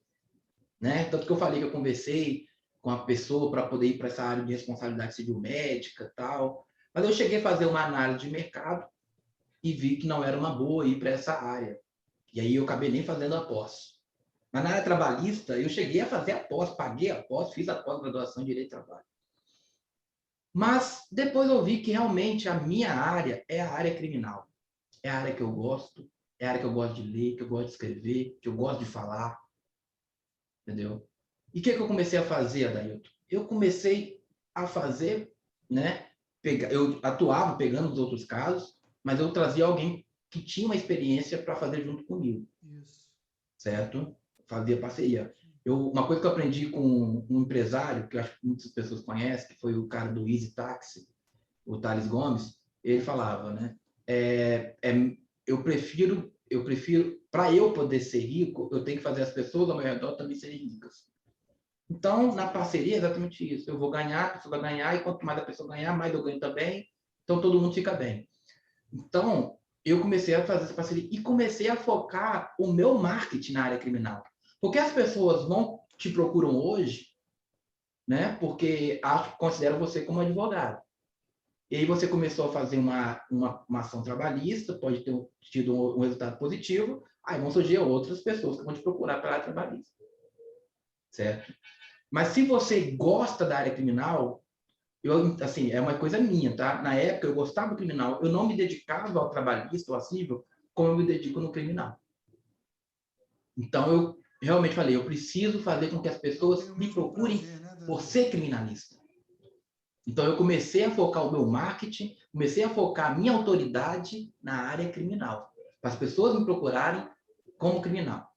né? Tanto que eu falei que eu conversei com a pessoa para poder ir para essa área de responsabilidade civil médica e tal. Mas eu cheguei a fazer uma análise de mercado e vi que não era uma boa ir para essa área. E aí eu acabei nem fazendo a pós. Mas na área trabalhista, eu cheguei a fazer a pós, paguei a pós, fiz a pós-graduação em Direito do Trabalho. Mas depois eu vi que realmente a minha área é a área criminal. É a área que eu gosto, é a área que eu gosto de ler, que eu gosto de escrever, que eu gosto de falar. Entendeu? E o que eu comecei a fazer, Adailton? Eu comecei a fazer, né? Eu atuava pegando os outros casos, mas eu trazia alguém que tinha uma experiência para fazer junto comigo. Isso. Certo? Fazia parceria. Uma coisa que eu aprendi com um empresário, que eu acho que muitas pessoas conhecem, que foi o cara do Easy Taxi, o Thales Gomes, ele falava, né? Eu prefiro, para eu poder ser rico, eu tenho que fazer as pessoas ao meu redor também serem ricas. Então, na parceria, é exatamente isso. Eu vou ganhar, a pessoa vai ganhar, e quanto mais a pessoa ganhar, mais eu ganho também. Então, todo mundo fica bem. Então, eu comecei a fazer essa parceria e comecei a focar o meu marketing na área criminal. Porque as pessoas não te procuram hoje, né? Porque consideram você como advogado. E aí você começou a fazer uma ação trabalhista, pode ter tido um resultado positivo, aí vão surgir outras pessoas que vão te procurar pela área trabalhista. Certo? Mas se você gosta da área criminal, assim, é uma coisa minha, tá? Na época eu gostava do criminal, eu não me dedicava ao trabalhista ou ao civil como eu me dedico no criminal. Então eu realmente falei, eu preciso fazer com que as pessoas me procurem por ser criminalista. Então eu comecei a focar o meu marketing, comecei a focar a minha autoridade na área criminal, para as pessoas me procurarem como criminal.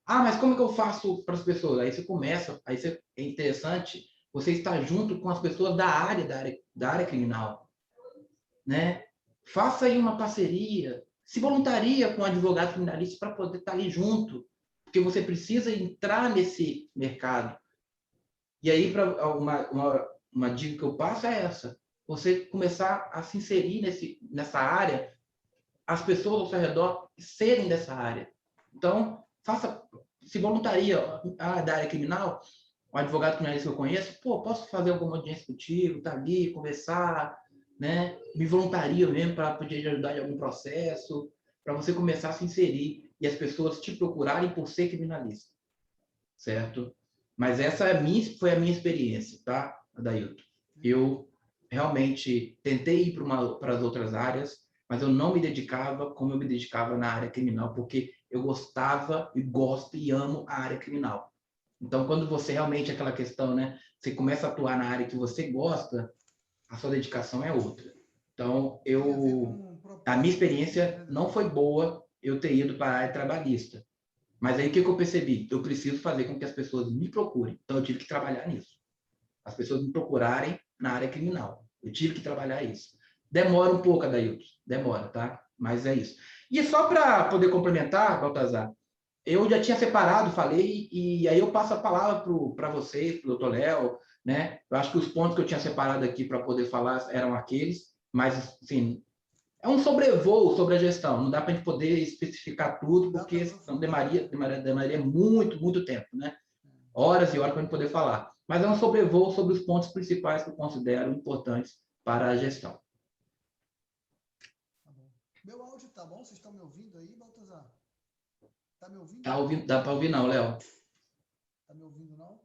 Ah, mas como que eu faço para as pessoas? É interessante você estar junto com as pessoas da área criminal, né? Faça aí uma parceria, se voluntaria com um advogado criminalista para poder estar ali junto, porque você precisa entrar nesse mercado. E aí, uma dica que eu passo é essa: você começar a se inserir nessa área, as pessoas ao seu redor serem dessa área. Então, se voluntaria da área criminal, o advogado criminalista que eu conheço, pô, posso fazer alguma audiência contigo, tá ali, conversar, né? Me voluntaria mesmo para poder ajudar em algum processo, para você começar a se inserir e as pessoas te procurarem por ser criminalista, certo? Mas foi a minha experiência, tá, Adailton? Eu realmente tentei ir para as outras áreas, mas eu não me dedicava como eu me dedicava na área criminal, porque eu gostava e gosto e amo a área criminal. Então, quando você realmente, aquela questão, né, você começa a atuar na área que você gosta, a sua dedicação é outra. Então, a minha experiência não foi boa eu ter ido para a área trabalhista. Mas aí o que eu percebi? Eu preciso fazer com que as pessoas me procurem. Então eu tive que trabalhar nisso. As pessoas me procurarem na área criminal. Eu tive que trabalhar isso. Demora um pouco, Adailton. Demora, tá? Mas é isso. E só para poder complementar, Baltazar, eu já tinha separado, falei, e aí eu passo a palavra para vocês, para o doutor Léo, né? Eu acho que os pontos que eu tinha separado aqui para poder falar eram aqueles, mas, assim, é um sobrevoo sobre a gestão. Não dá para a gente poder especificar tudo, porque senão demoraria muito, muito tempo, né? Horas e horas para a gente poder falar. Mas é um sobrevoo sobre os pontos principais que eu considero importantes para a gestão. Tá bom. Meu áudio tá bom? Vocês estão me ouvindo aí, Baltazar? Tá me ouvindo? Tá ouvindo, dá para ouvir não, Léo? Tá me ouvindo não?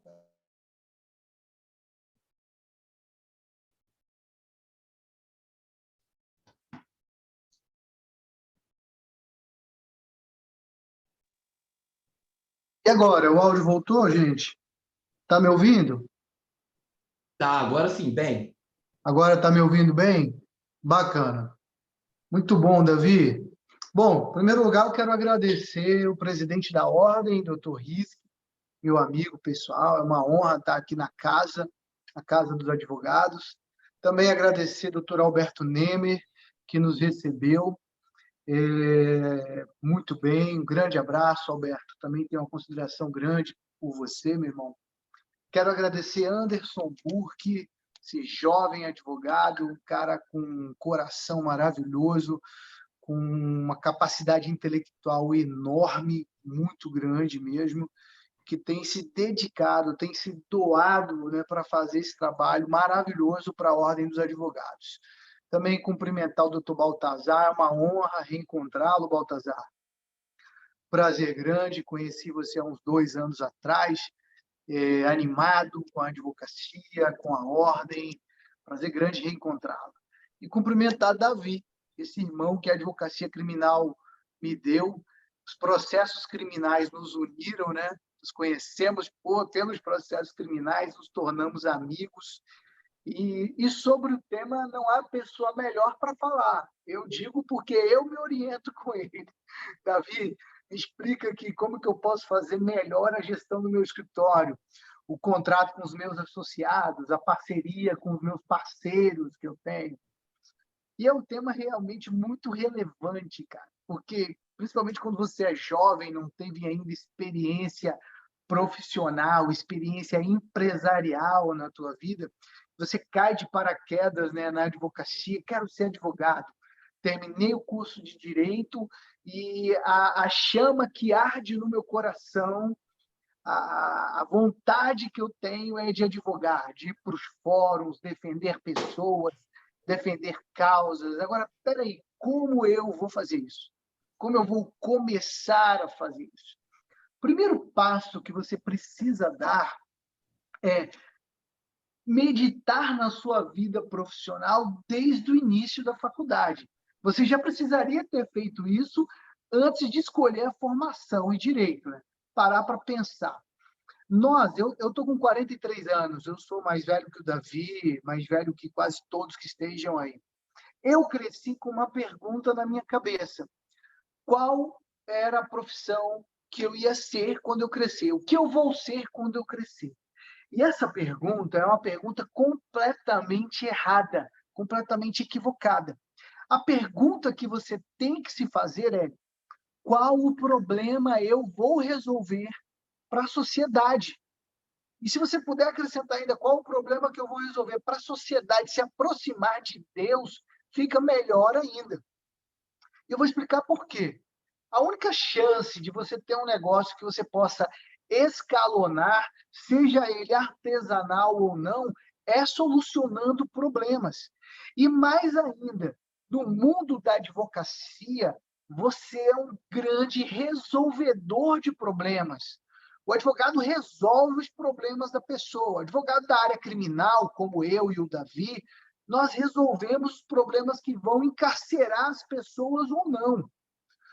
E agora, o áudio voltou, gente? Tá me ouvindo? Tá, agora sim, bem. Agora tá me ouvindo bem? Bacana. Muito bom, Davi. Bom, em primeiro lugar, eu quero agradecer o presidente da Ordem, doutor Risk, meu amigo pessoal. É uma honra estar aqui na casa, a Casa dos Advogados. Também agradecer ao doutor Alberto Nemer, que nos recebeu muito bem. Um grande abraço, Alberto. Também tenho uma consideração grande por você, meu irmão. Quero agradecer Anderson Burke, esse jovem advogado, um cara com um coração maravilhoso, com uma capacidade intelectual enorme, muito grande mesmo, que tem se dedicado, tem se doado, né, para fazer esse trabalho maravilhoso para a Ordem dos Advogados. Também cumprimentar o doutor Baltazar, é uma honra reencontrá-lo, Baltazar. Prazer grande, conheci você há uns 2 anos atrás, animado com a advocacia, com a ordem. Prazer grande reencontrá-lo. E cumprimentar Davi, esse irmão que a advocacia criminal me deu. Os processos criminais nos uniram, né? Nos conhecemos pelos processos criminais, nos tornamos amigos. E sobre o tema, não há pessoa melhor para falar. Eu digo porque eu me oriento com ele. Davi, me explica aqui como que eu posso fazer melhor a gestão do meu escritório, o contrato com os meus associados, a parceria com os meus parceiros que eu tenho. E é um tema realmente muito relevante, cara, porque principalmente quando você é jovem, não teve ainda experiência profissional, experiência empresarial na tua vida, você cai de paraquedas, né, na advocacia. Quero ser advogado. Terminei o curso de direito e a chama que arde no meu coração, a vontade que eu tenho é de advogar, de ir para os fóruns, defender pessoas, defender causas. Agora, peraí, como eu vou fazer isso? Como eu vou começar a fazer isso? O primeiro passo que você precisa dar é meditar na sua vida profissional desde o início da faculdade. Você já precisaria ter feito isso antes de escolher a formação em direito, né? Parar para pensar. Eu estou com 43 anos, eu sou mais velho que o Davi, mais velho que quase todos que estejam aí. Eu cresci com uma pergunta na minha cabeça: qual era a profissão que eu ia ser quando eu crescer? O que eu vou ser quando eu crescer? E essa pergunta é uma pergunta completamente errada, completamente equivocada. A pergunta que você tem que se fazer é: qual o problema eu vou resolver para a sociedade? E se você puder acrescentar ainda qual o problema que eu vou resolver para a sociedade se aproximar de Deus, fica melhor ainda. Eu vou explicar por quê. A única chance de você ter um negócio que você possa escalonar, seja ele artesanal ou não, é solucionando problemas. E mais ainda, no mundo da advocacia, você é um grande resolvedor de problemas. O advogado resolve os problemas da pessoa. O advogado da área criminal, como eu e o Davi, nós resolvemos os problemas que vão encarcerar as pessoas ou não.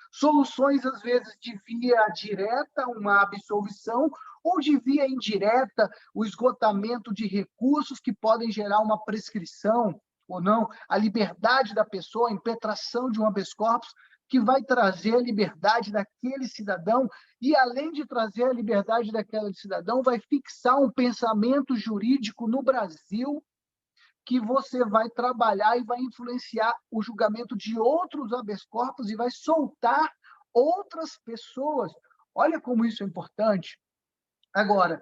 Soluções, às vezes, de via direta, uma absolvição, ou de via indireta, o esgotamento de recursos que podem gerar uma prescrição ou não, a liberdade da pessoa, a impetração de um habeas corpus, que vai trazer a liberdade daquele cidadão e, além de trazer a liberdade daquele cidadão, vai fixar um pensamento jurídico no Brasil que você vai trabalhar e vai influenciar o julgamento de outros habeas corpus e vai soltar outras pessoas. Olha como isso é importante. Agora,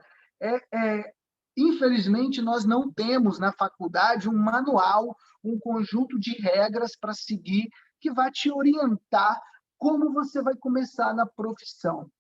infelizmente, nós não temos na faculdade um manual, um conjunto de regras para seguir que vai te orientar como você vai começar na profissão.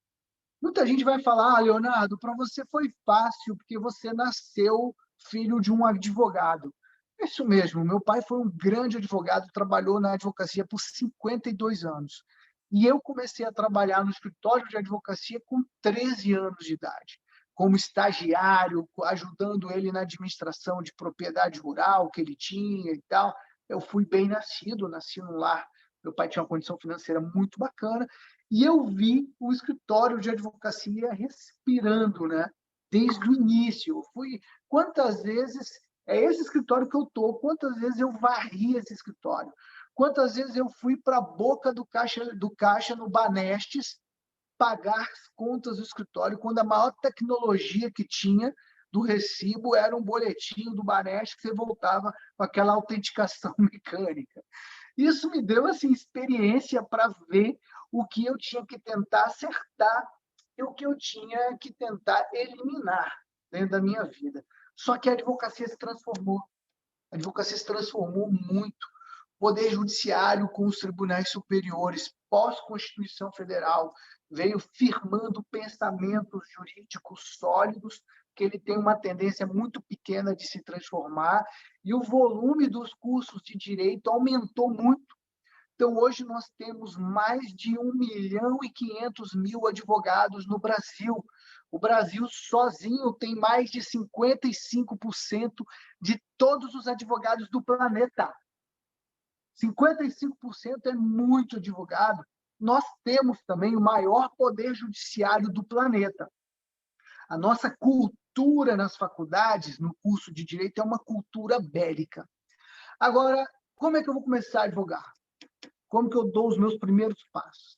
Muita gente vai falar: Leonardo, para você foi fácil porque você nasceu filho de um advogado. É isso mesmo, meu pai foi um grande advogado, trabalhou na advocacia por 52 anos. E eu comecei a trabalhar no escritório de advocacia com 13 anos de idade, como estagiário, ajudando ele na administração de propriedade rural que ele tinha e tal. Eu fui bem nascido, nasci num lar. Meu pai tinha uma condição financeira muito bacana, e eu vi o escritório de advocacia respirando, né? Desde o início. Quantas vezes é esse escritório que eu estou, quantas vezes eu varri esse escritório, quantas vezes eu fui para a boca do caixa no Banestes pagar as contas do escritório, quando a maior tecnologia que tinha do recibo era um boletim do Banestes que você voltava com aquela autenticação mecânica. Isso me deu assim, experiência para ver o que eu tinha que tentar acertar e o que eu tinha que tentar eliminar dentro da minha vida. Só que a advocacia se transformou. A advocacia se transformou muito. O Poder Judiciário, com os tribunais superiores, pós-Constituição Federal, veio firmando pensamentos jurídicos sólidos, que ele tem uma tendência muito pequena de se transformar, e o volume dos cursos de direito aumentou muito. Então, hoje nós temos mais de 1.500.000 advogados no Brasil. O Brasil sozinho tem mais de 55% de todos os advogados do planeta. 55% é muito advogado. Nós temos também o maior poder judiciário do planeta. A nossa cultura nas faculdades, no curso de direito, é uma cultura bélica. Agora, como é que eu vou começar a advogar? Como que eu dou os meus primeiros passos?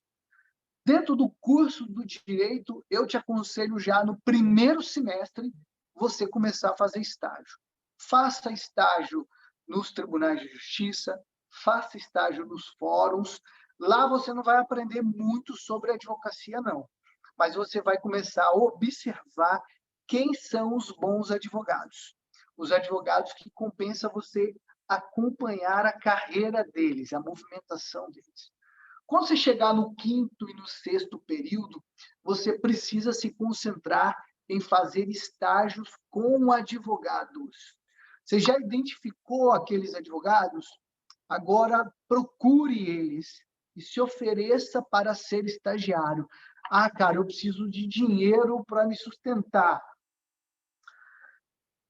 Dentro do curso do direito, eu te aconselho já no primeiro semestre você começar a fazer estágio. Faça estágio nos tribunais de justiça, faça estágio nos fóruns. Lá você não vai aprender muito sobre advocacia, não. Mas você vai começar a observar quem são os bons advogados. Os advogados que compensa você acompanhar a carreira deles, a movimentação deles. Quando você chegar no quinto e no sexto período, você precisa se concentrar em fazer estágios com advogados. Você já identificou aqueles advogados? Agora procure eles e se ofereça para ser estagiário. Ah, cara, eu preciso de dinheiro para me sustentar.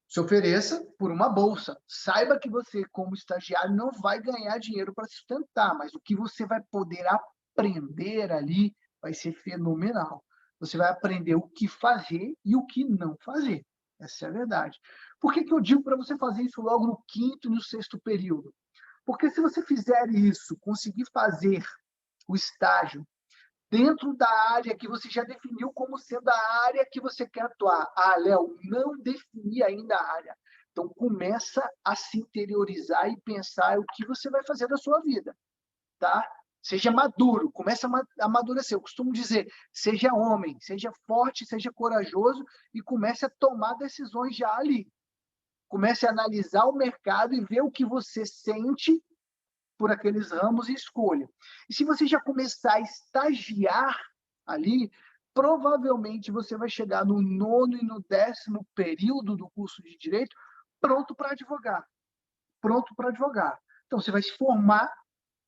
Se ofereça por uma bolsa. Saiba que você, como estagiário, não vai ganhar dinheiro para sustentar, mas o que você vai poder aprender ali vai ser fenomenal. Você vai aprender o que fazer e o que não fazer. Essa é a verdade. Por que eu digo para você fazer isso logo no quinto e no sexto período? Porque se você fizer isso, conseguir fazer o estágio, dentro da área que você já definiu como sendo a área que você quer atuar. Ah, Léo, não defini ainda a área. Então, começa a se interiorizar e pensar o que você vai fazer da sua vida, tá? Seja maduro, comece a amadurecer. Eu costumo dizer, seja homem, seja forte, seja corajoso e comece a tomar decisões já ali. Comece a analisar o mercado e ver o que você sente por aqueles ramos e escolha. E se você já começar a estagiar ali, provavelmente você vai chegar no 9º e no 10º período do curso de Direito pronto para advogar. Pronto para advogar. Então, você vai se formar,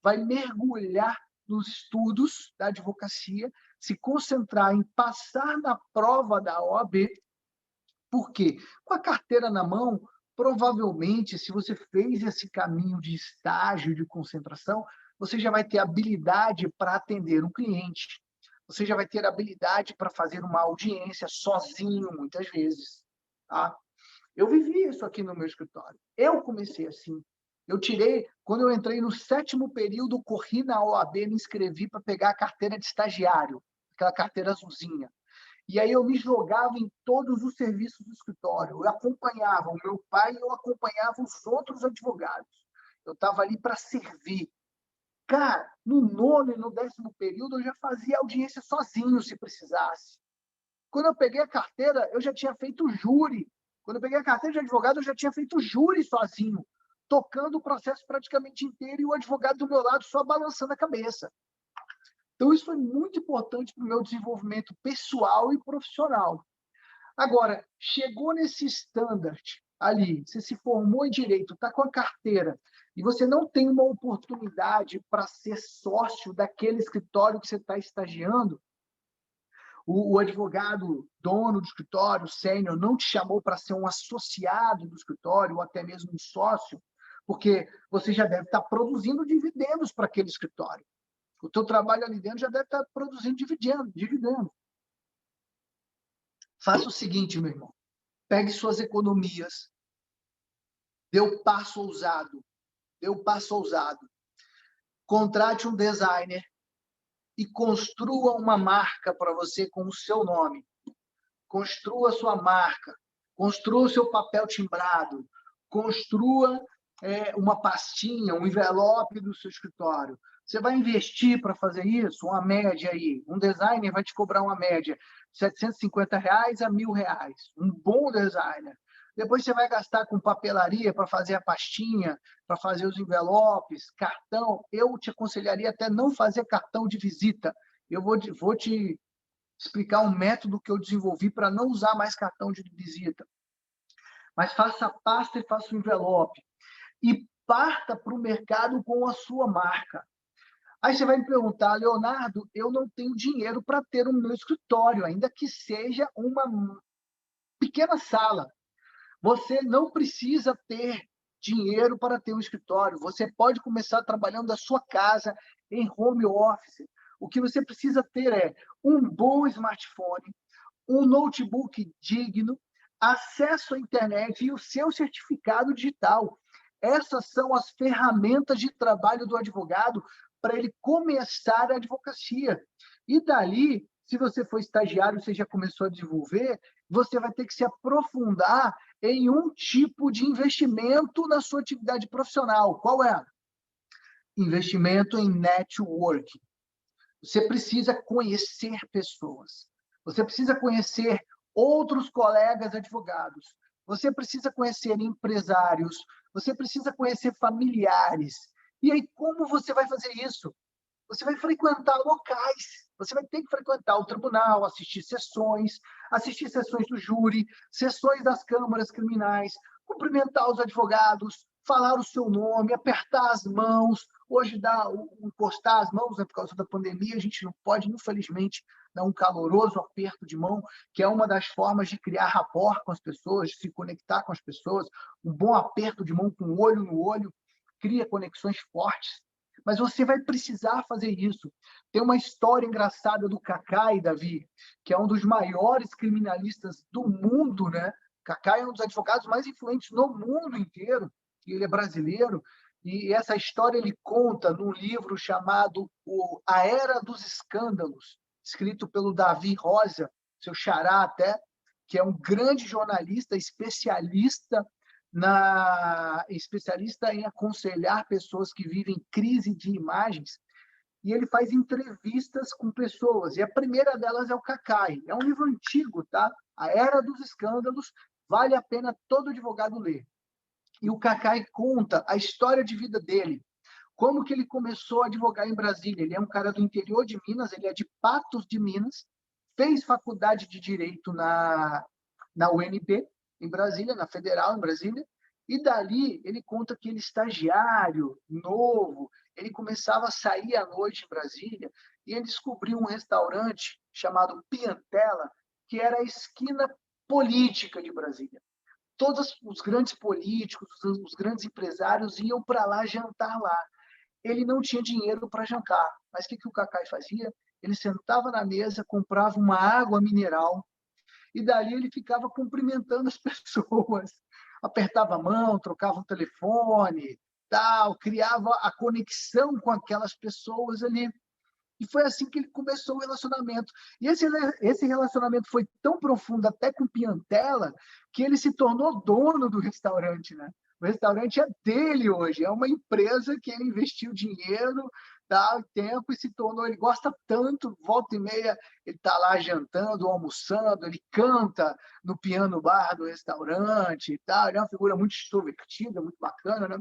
vai mergulhar nos estudos da advocacia, se concentrar em passar na prova da OAB, porque com a carteira na mão, provavelmente, se você fez esse caminho de estágio, de concentração, você já vai ter habilidade para atender um cliente, você já vai ter habilidade para fazer uma audiência sozinho, muitas vezes. Tá? Eu vivi isso aqui no meu escritório. Eu comecei assim. Quando eu entrei no 7º período, corri na OAB, me inscrevi para pegar a carteira de estagiário, aquela carteira azulzinha. E aí eu me jogava em todos os serviços do escritório. Eu acompanhava o meu pai e eu acompanhava os outros advogados. Eu estava ali para servir. Cara, no 9º e no 10º período, eu já fazia audiência sozinho, se precisasse. Quando eu peguei a carteira, eu já tinha feito júri. Quando eu peguei a carteira de advogado, eu já tinha feito júri sozinho, tocando o processo praticamente inteiro e o advogado do meu lado só balançando a cabeça. Então, isso foi muito importante para o meu desenvolvimento pessoal e profissional. Agora, chegou nesse standard ali, você se formou em direito, está com a carteira, e você não tem uma oportunidade para ser sócio daquele escritório que você está estagiando, o advogado, dono do escritório, sênior, não te chamou para ser um associado do escritório, ou até mesmo um sócio, porque você já deve estar produzindo dividendos para aquele escritório. O teu trabalho ali dentro já deve estar produzindo dividendo. Faça o seguinte, meu irmão. Pegue suas economias, dê o passo ousado. Contrate um designer e construa uma marca para você com o seu nome. Construa a sua marca, construa o seu papel timbrado, construa uma pastinha, um envelope do seu escritório. Você vai investir para fazer isso? Uma média aí. Um designer vai te cobrar uma média de R$750 a R$1.000. Um bom designer. Depois você vai gastar com papelaria para fazer a pastinha, para fazer os envelopes, cartão. Eu te aconselharia até não fazer cartão de visita. Eu vou te explicar um método que eu desenvolvi para não usar mais cartão de visita. Mas faça a pasta e faça o envelope. E parta para o mercado com a sua marca. Aí você vai me perguntar, Leonardo, eu não tenho dinheiro para ter o meu escritório, ainda que seja uma pequena sala. Você não precisa ter dinheiro para ter um escritório. Você pode começar trabalhando da sua casa, em home office. O que você precisa ter é um bom smartphone, um notebook digno, acesso à internet e o seu certificado digital. Essas são as ferramentas de trabalho do advogado para ele começar a advocacia. E dali, se você for estagiário, você já começou a desenvolver, você vai ter que se aprofundar em um tipo de investimento na sua atividade profissional. Qual é? Investimento em networking. Você precisa conhecer pessoas. Você precisa conhecer outros colegas advogados. Você precisa conhecer empresários. Você precisa conhecer familiares. E aí, como você vai fazer isso? Você vai frequentar locais. Você vai ter que frequentar o tribunal, assistir sessões do júri, sessões das câmaras criminais, cumprimentar os advogados, falar o seu nome, apertar as mãos. Hoje, encostar as mãos, né, por causa da pandemia, a gente não pode, infelizmente, dar um caloroso aperto de mão, que é uma das formas de criar rapport com as pessoas, de se conectar com as pessoas. Um bom aperto de mão com o olho no olho cria conexões fortes. Mas você vai precisar fazer isso. Tem uma história engraçada do Cacai, Davi, que é um dos maiores criminalistas do mundo, né? Cacai é um dos advogados mais influentes no mundo inteiro, e ele é brasileiro. E essa história ele conta num livro chamado A Era dos Escândalos, escrito pelo Davi Rosa, seu xará até, que é um grande jornalista, especialista em aconselhar pessoas que vivem crise de imagens, e ele faz entrevistas com pessoas, e a primeira delas é o Cacai. É um livro antigo, tá? A Era dos Escândalos, vale a pena todo advogado ler. E o Cacai conta a história de vida dele, como que ele começou a advogar em Brasília. Ele é um cara do interior de Minas, ele é de Patos de Minas, fez faculdade de Direito na UNB, em Brasília, na Federal, em Brasília, e dali ele conta que ele estagiário, novo, ele começava a sair à noite em Brasília e ele descobriu um restaurante chamado Piantela, que era a esquina política de Brasília. Todos os grandes políticos, os grandes empresários iam para lá jantar lá. Ele não tinha dinheiro para jantar, mas o que o Cacai fazia? Ele sentava na mesa, comprava uma água mineral, e dali ele ficava cumprimentando as pessoas, apertava a mão, trocava um telefone, tal, criava a conexão com aquelas pessoas ali. E foi assim que ele começou o relacionamento. E esse relacionamento foi tão profundo até com Piantela que ele se tornou dono do restaurante, né? O restaurante é dele hoje, é uma empresa que ele investiu dinheiro, tá, tempo e se tornou. Ele gosta tanto, volta e meia, ele está lá jantando, almoçando, ele canta no piano bar do restaurante e tal. Ele é uma figura muito extrovertida, muito bacana, né?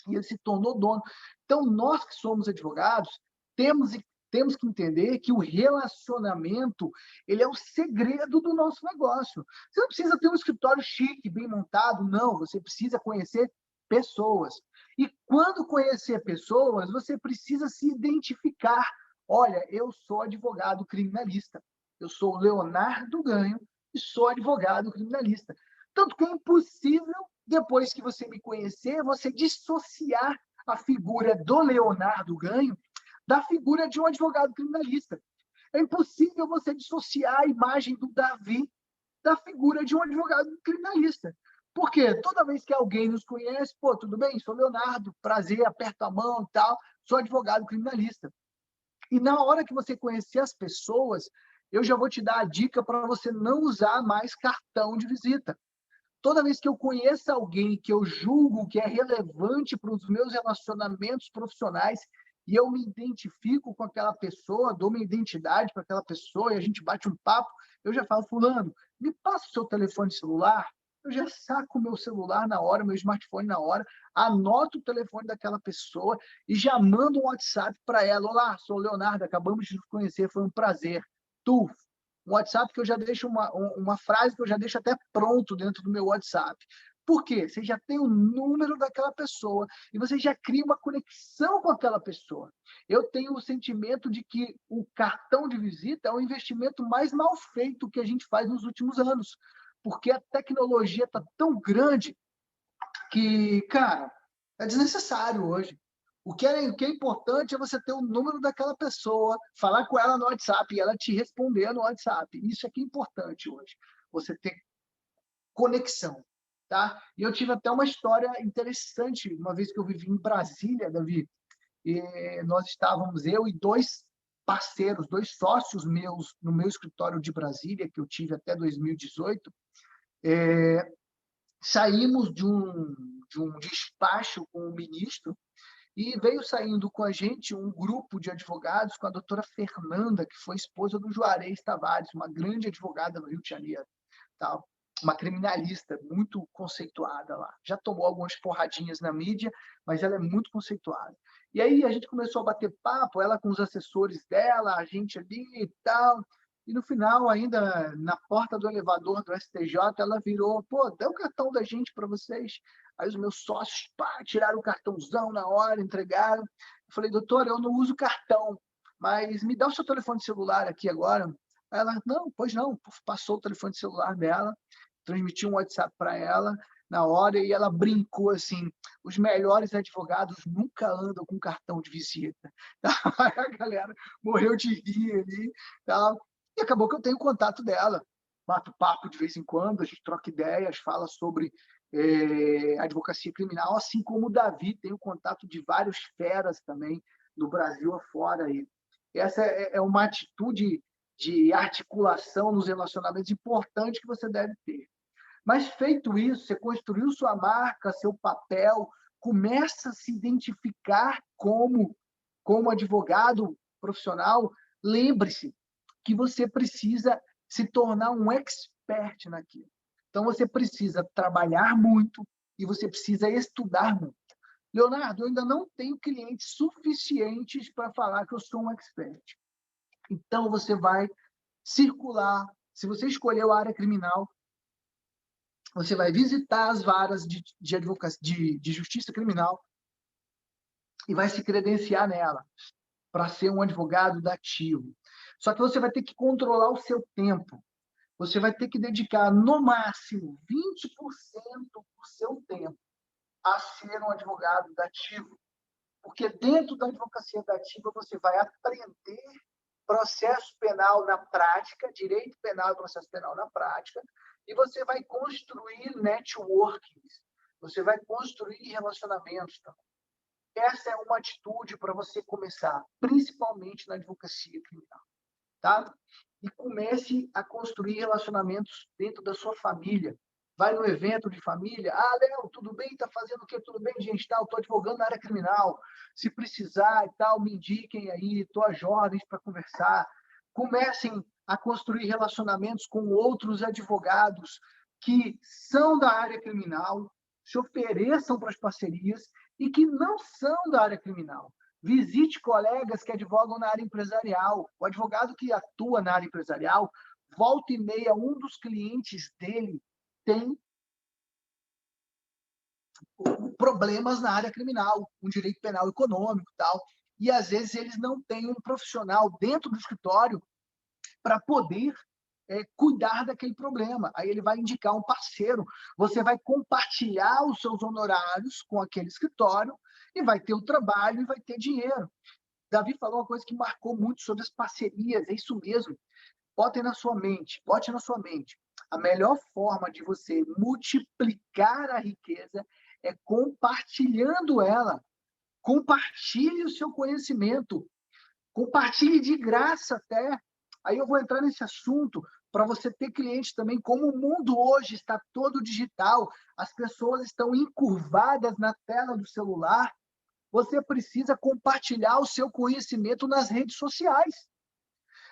E ele se tornou dono. Então, nós que somos advogados, temos temos que entender que o relacionamento ele é o segredo do nosso negócio. Você não precisa ter um escritório chique, bem montado, não. Você precisa conhecer pessoas. E quando conhecer pessoas, você precisa se identificar. Olha, eu sou advogado criminalista. Eu sou Leonardo Ganho e sou advogado criminalista. Tanto que é impossível, depois que você me conhecer, você dissociar a figura do Leonardo Ganho da figura de um advogado criminalista. É impossível você dissociar a imagem do Davi da figura de um advogado criminalista. Por quê? Toda vez que alguém nos conhece, pô, tudo bem, sou Leonardo, prazer, aperto a mão e tal, sou advogado criminalista. E na hora que você conhecer as pessoas, eu já vou te dar a dica para você não usar mais cartão de visita. Toda vez que eu conheço alguém que eu julgo que é relevante para os meus relacionamentos profissionais e eu me identifico com aquela pessoa, dou minha identidade para aquela pessoa e a gente bate um papo, eu já falo, fulano, me passa o seu telefone celular, eu já saco o meu celular na hora, meu smartphone na hora, anoto o telefone daquela pessoa e já mando um WhatsApp para ela. Olá, sou o Leonardo, acabamos de nos conhecer, foi um prazer. Tu, um WhatsApp que eu já deixo uma frase que eu já deixo até pronto dentro do meu WhatsApp. Por quê? Você já tem o número daquela pessoa e você já cria uma conexão com aquela pessoa. Eu tenho o sentimento de que o cartão de visita é o investimento mais mal feito que a gente faz nos últimos anos, porque a tecnologia está tão grande que, cara, é desnecessário hoje. O que é importante é você ter o número daquela pessoa, falar com ela no WhatsApp e ela te responder no WhatsApp. Isso é que é importante hoje. Você ter conexão, tá? E eu tive até uma história interessante, uma vez que eu vivi em Brasília, Davi, e nós estávamos, eu e dois parceiros, dois sócios meus no meu escritório de Brasília, que eu tive até 2018, saímos de um despacho com o ministro e veio saindo com a gente um grupo de advogados com a doutora Fernanda, que foi esposa do Juarez Tavares, uma grande advogada no Rio de Janeiro, tal, uma criminalista muito conceituada lá. Já tomou algumas porradinhas na mídia, mas ela é muito conceituada. E aí a gente começou a bater papo, ela com os assessores dela, a gente ali e tal. E no final, ainda na porta do elevador do STJ, ela virou, pô, dá o cartão da gente para vocês. Aí os meus sócios, pá, tiraram o cartãozão na hora, entregaram. Eu falei, doutora, eu não uso cartão, mas me dá o seu telefone celular aqui agora. Aí ela, não, pois não, passou o telefone celular dela, transmitiu um WhatsApp para ela na hora e ela brincou assim, os melhores advogados nunca andam com cartão de visita. Aí a galera morreu de rir ali, tal. E acabou que eu tenho contato dela, bato papo de vez em quando, a gente troca ideias, fala sobre advocacia criminal, assim como o Davi tem o contato de vários feras também, no Brasil afora. Aí. Essa é uma atitude de articulação nos relacionamentos importante que você deve ter. Mas, feito isso, você construiu sua marca, seu papel, começa a se identificar como advogado profissional, lembre-se que você precisa se tornar um expert naquilo. Então, você precisa trabalhar muito e você precisa estudar muito. Leonardo, eu ainda não tenho clientes suficientes para falar que eu sou um expert. Então, você vai circular. Se você escolheu a área criminal, você vai visitar as varas de advocacia, de justiça criminal e vai se credenciar nela para ser um advogado dativo. Só que você vai ter que controlar o seu tempo. Você vai ter que dedicar, no máximo, 20% do seu tempo a ser um advogado dativo. Porque dentro da advocacia dativa você vai aprender processo penal na prática, direito penal e processo penal na prática, e você vai construir networkings, você vai construir relacionamentos também. Essa é uma atitude para você começar, principalmente na advocacia criminal, tá? E comece a construir relacionamentos dentro da sua família. Vai no evento de família. Ah, Léo, tudo bem? Tá fazendo o quê? Tudo bem, gente? Tá, eu tô advogando na área criminal. Se precisar e tal, me indiquem aí. Tô às ordens para conversar. Comecem a construir relacionamentos com outros advogados que são da área criminal, se ofereçam para as parcerias e que não são da área criminal. Visite colegas que advogam na área empresarial. O advogado que atua na área empresarial, volta e meia, um dos clientes dele tem problemas na área criminal, um direito penal econômico e tal. E, às vezes, eles não têm um profissional dentro do escritório para poder cuidar daquele problema. Aí ele vai indicar um parceiro. Você vai compartilhar os seus honorários com aquele escritório e vai ter o trabalho e vai ter dinheiro. Davi falou uma coisa que marcou muito sobre as parcerias, é isso mesmo. Bote na sua mente. A melhor forma de você multiplicar a riqueza é compartilhando ela. Compartilhe o seu conhecimento. Compartilhe de graça até. Aí eu vou entrar nesse assunto para você ter clientes também. Como o mundo hoje está todo digital, as pessoas estão encurvadas na tela do celular, você precisa compartilhar o seu conhecimento nas redes sociais.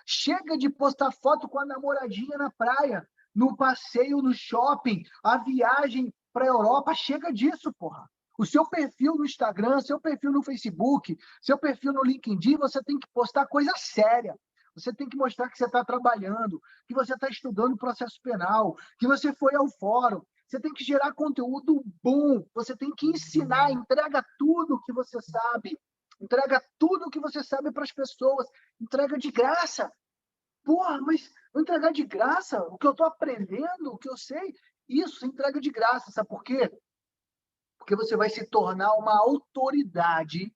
Chega de postar foto com a namoradinha na praia, no passeio, no shopping, a viagem para a Europa. Chega disso, porra. O seu perfil no Instagram, seu perfil no Facebook, seu perfil no LinkedIn, você tem que postar coisa séria. Você tem que mostrar que você está trabalhando, que você está estudando processo penal, que você foi ao fórum. Você tem que gerar conteúdo bom. Você tem que ensinar, entrega tudo o que você sabe. Entrega tudo o que você sabe para as pessoas. Entrega de graça. Porra, mas vou entregar de graça o que eu estou aprendendo, o que eu sei. Isso, entrega de graça. Sabe por quê? Porque você vai se tornar uma autoridade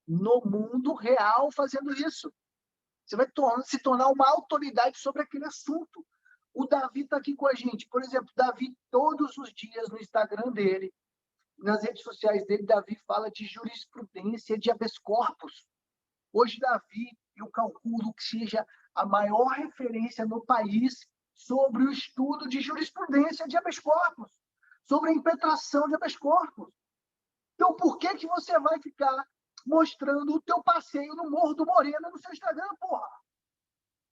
no mundo real fazendo isso. Você vai se tornar uma autoridade sobre aquele assunto. O Davi está aqui com a gente. Por exemplo, Davi, todos os dias no Instagram dele, nas redes sociais dele, Davi fala de jurisprudência de habeas corpus. Hoje, Davi, eu calculo que seja a maior referência no país sobre o estudo de jurisprudência de habeas corpus, sobre a impetração de habeas corpus. Então, por que você vai ficar mostrando o teu passeio no Morro do Morena no seu Instagram, porra?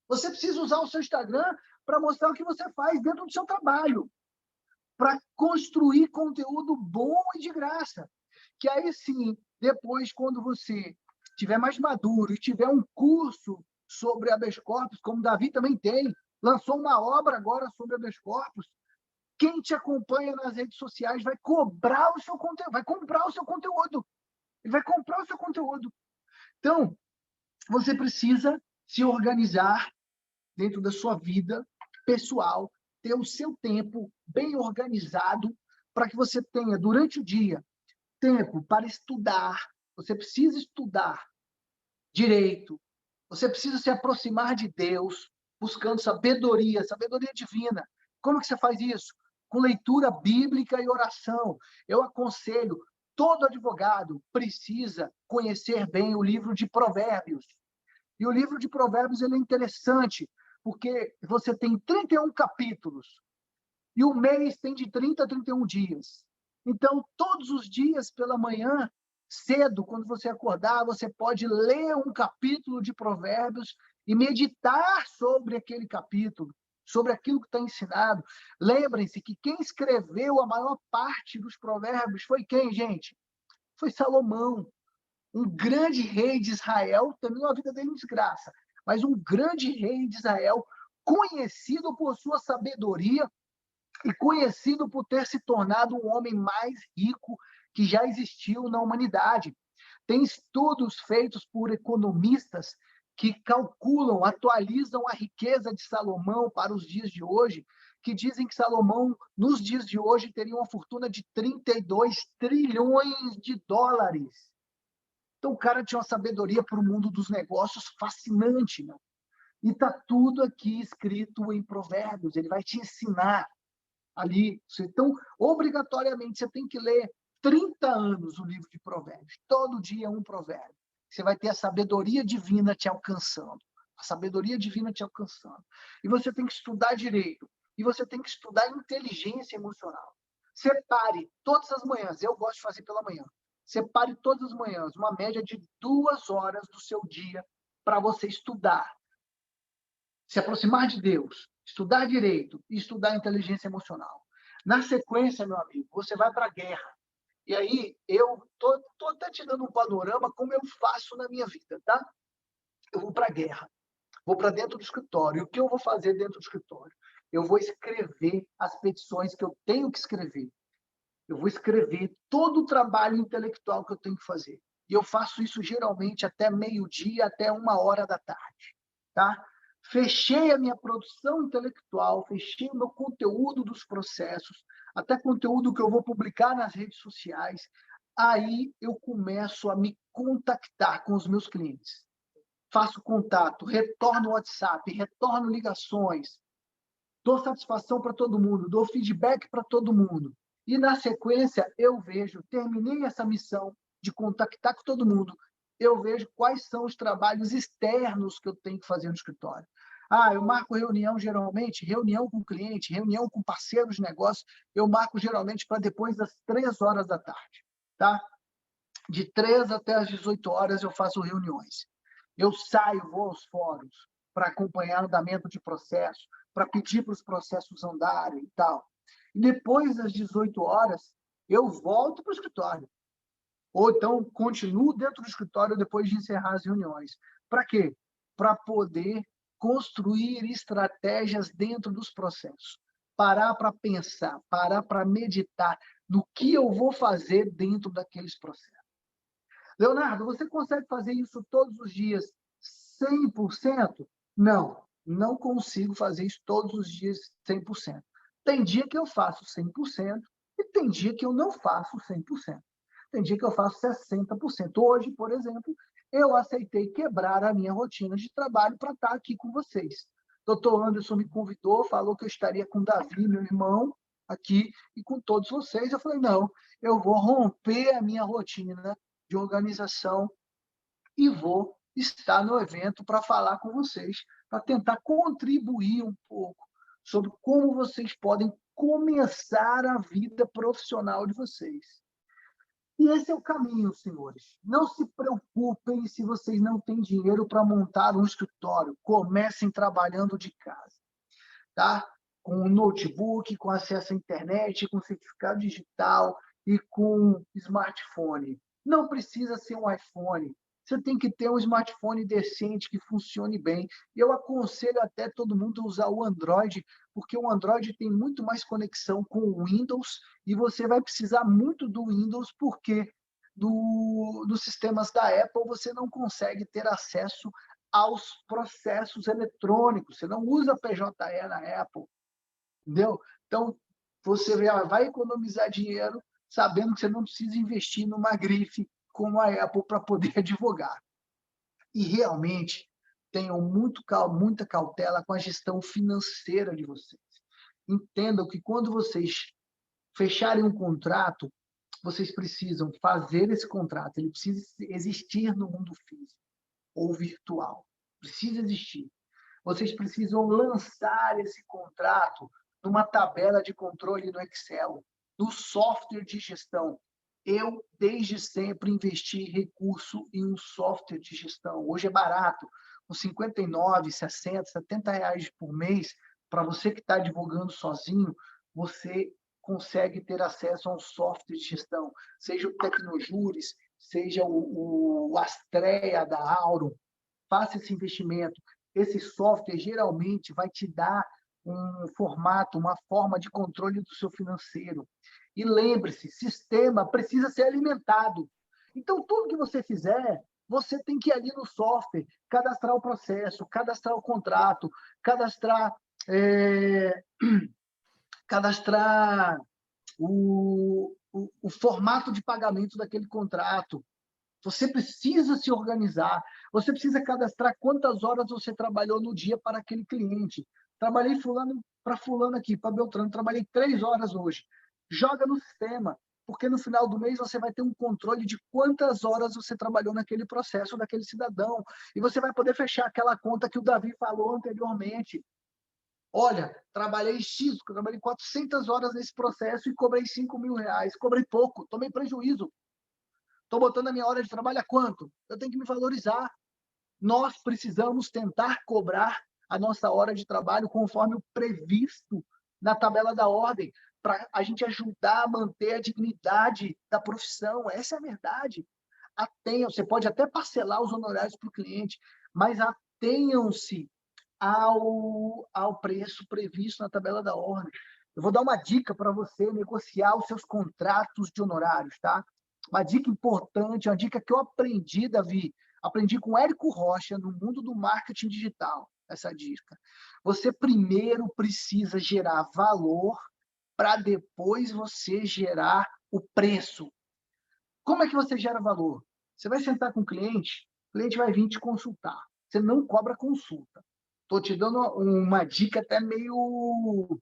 Você precisa usar o seu Instagram para mostrar o que você faz dentro do seu trabalho, para construir conteúdo bom e de graça. Que aí sim, depois, quando você estiver mais maduro e tiver um curso sobre habeas corpus, como o Davi também tem, lançou uma obra agora sobre habeas corpus, quem te acompanha nas redes sociais vai cobrar o seu conteúdo, vai comprar o seu conteúdo. Ele vai comprar o seu conteúdo. Então, você precisa se organizar dentro da sua vida pessoal, ter o seu tempo bem organizado para que você tenha, durante o dia, tempo para estudar. Você precisa estudar direito. Você precisa se aproximar de Deus, buscando sabedoria divina. Como que você faz isso? com leitura bíblica e oração. Eu aconselho, todo advogado precisa conhecer bem o livro de Provérbios. E o livro de Provérbios ele é interessante, porque você tem 31 capítulos, e o mês tem de 30 a 31 dias. Então, todos os dias pela manhã, cedo, quando você acordar, você pode ler um capítulo de Provérbios e meditar sobre aquele capítulo, sobre aquilo que está ensinado. Lembrem-se que quem escreveu a maior parte dos Provérbios foi quem, gente? Foi Salomão, um grande rei de Israel, terminou a vida dele em desgraça, mas um grande rei de Israel, conhecido por sua sabedoria e conhecido por ter se tornado o homem mais rico que já existiu na humanidade. Tem estudos feitos por economistas que calculam, atualizam a riqueza de Salomão para os dias de hoje, que dizem que Salomão, nos dias de hoje, teria uma fortuna de 32 trilhões de dólares. Então, o cara tinha uma sabedoria para o mundo dos negócios fascinante, né? E está tudo aqui escrito em Provérbios. Ele vai te ensinar ali. Então, obrigatoriamente, você tem que ler 30 anos o livro de Provérbios. Todo dia um provérbio. Você vai ter a sabedoria divina te alcançando. A sabedoria divina te alcançando. E você tem que estudar direito. E você tem que estudar inteligência emocional. Separe todas as manhãs. Eu gosto de fazer pela manhã. Separe todas as manhãs uma média de 2 horas do seu dia para você estudar. Se aproximar de Deus, estudar direito e estudar inteligência emocional. Na sequência, meu amigo, você vai para a guerra. E aí, eu tô até te dando um panorama como eu faço na minha vida, tá? Eu vou para a guerra, vou para dentro do escritório. E o que eu vou fazer dentro do escritório? Eu vou escrever as petições que eu tenho que escrever. Eu vou escrever todo o trabalho intelectual que eu tenho que fazer. E eu faço isso geralmente até meio-dia, até 1 hora da tarde, tá? Fechei a minha produção intelectual, fechei o meu conteúdo dos processos, até conteúdo que eu vou publicar nas redes sociais. Aí eu começo a me contactar com os meus clientes. Faço contato, retorno WhatsApp, retorno ligações, dou satisfação para todo mundo, dou feedback para todo mundo. E, na sequência, eu vejo, terminei essa missão de contactar com todo mundo, eu vejo quais são os trabalhos externos que eu tenho que fazer no escritório. Eu marco reunião, geralmente, reunião com cliente, reunião com parceiros de negócio, eu marco geralmente para depois das 3 horas da tarde. Tá? De 3 até as 18 horas eu faço reuniões. Eu saio, vou aos fóruns para acompanhar o andamento de processo, para pedir para os processos andarem e tal. E depois das 18 horas, eu volto para o escritório. Ou então, continuo dentro do escritório depois de encerrar as reuniões. Para quê? Para poder construir estratégias dentro dos processos. Parar para pensar, parar para meditar no que eu vou fazer dentro daqueles processos. Leonardo, você consegue fazer isso todos os dias 100%? Não, não consigo fazer isso todos os dias 100%. Tem dia que eu faço 100% e tem dia que eu não faço 100%. Tem dia que eu faço 60%. Hoje, por exemplo, eu aceitei quebrar a minha rotina de trabalho para estar aqui com vocês. Doutor Anderson me convidou, falou que eu estaria com o Davi, meu irmão, aqui, e com todos vocês. Eu falei, não, eu vou romper a minha rotina de organização e vou estar no evento para falar com vocês, para tentar contribuir um pouco sobre como vocês podem começar a vida profissional de vocês. E esse é o caminho, senhores. Não se preocupem se vocês não têm dinheiro para montar um escritório. Comecem trabalhando de casa, tá? Com um notebook, com acesso à internet, com certificado digital e com smartphone. Não precisa ser um iPhone. Você tem que ter um smartphone decente que funcione bem. Eu aconselho até todo mundo a usar o Android, porque o Android tem muito mais conexão com o Windows e você vai precisar muito do Windows porque dos sistemas da Apple você não consegue ter acesso aos processos eletrônicos. Você não usa PJE na Apple, entendeu? Então, você vai economizar dinheiro sabendo que você não precisa investir numa grife como a Apple para poder advogar. E realmente tenham muita cautela com a gestão financeira de vocês. entendam que quando vocês fecharem um contrato, vocês precisam fazer esse contrato, ele precisa existir no mundo físico ou virtual. Precisa existir. Vocês precisam lançar esse contrato numa tabela de controle no Excel, no software de gestão. Eu, desde sempre, investi recurso em um software de gestão. Hoje é barato, com 59, 60, 70 reais por mês. Para você que está advogando sozinho, você consegue ter acesso a um software de gestão, seja o Tecnojuris, seja o Astrea da Aurum. Faça esse investimento. Esse software geralmente vai te dar um formato, uma forma de controle do seu financeiro. E lembre-se, sistema precisa ser alimentado. Então, tudo que você fizer, você tem que ir ali no software, cadastrar o processo, cadastrar o contrato, cadastrar o formato de pagamento daquele contrato. Você precisa se organizar, você precisa cadastrar quantas horas você trabalhou no dia para aquele cliente. Trabalhei para fulano aqui, para Beltrano, trabalhei 3 horas hoje. Joga no sistema, porque no final do mês você vai ter um controle de quantas horas você trabalhou naquele processo daquele cidadão. E você vai poder fechar aquela conta que o Davi falou anteriormente. Olha, trabalhei 400 horas nesse processo e cobrei 5 mil reais. Cobrei pouco, tomei prejuízo. Estou botando a minha hora de trabalho a quanto? Eu tenho que me valorizar. Nós precisamos tentar cobrar a nossa hora de trabalho conforme o previsto na tabela da ordem, para a gente ajudar a manter a dignidade da profissão. Essa é a verdade. Você pode até parcelar os honorários para o cliente, mas atenham-se ao preço previsto na tabela da ordem. Eu vou dar uma dica para você negociar os seus contratos de honorários, tá? Uma dica importante, uma dica que eu aprendi, Davi, aprendi com o Érico Rocha no mundo do marketing digital, essa dica. Você primeiro precisa gerar valor para depois você gerar o preço. Como é que você gera valor? Você vai sentar com o cliente vai vir te consultar. Você não cobra consulta. Estou te dando uma dica até meio,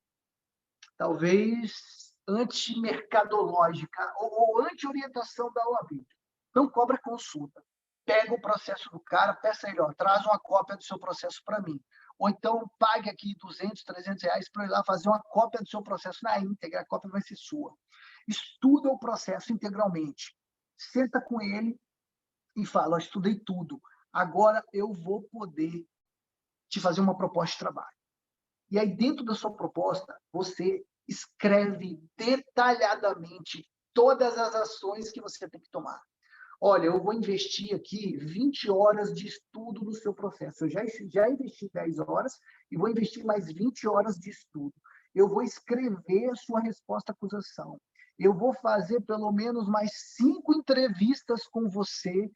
talvez, antimercadológica ou anti-orientação da OAB. Não cobra consulta. Pega o processo do cara, peça ele, traz uma cópia do seu processo para mim. Ou então pague aqui 200, 300 reais para ir lá fazer uma cópia do seu processo na íntegra, a cópia vai ser sua. Estuda o processo integralmente. Senta com ele e fala, estudei tudo. Agora eu vou poder te fazer uma proposta de trabalho. E aí, dentro da sua proposta, você escreve detalhadamente todas as ações que você tem que tomar. Olha, eu vou investir aqui 20 horas de estudo no seu processo. Eu já investi 10 horas e vou investir mais 20 horas de estudo. Eu vou escrever a sua resposta à acusação. Eu vou fazer pelo menos mais 5 entrevistas com você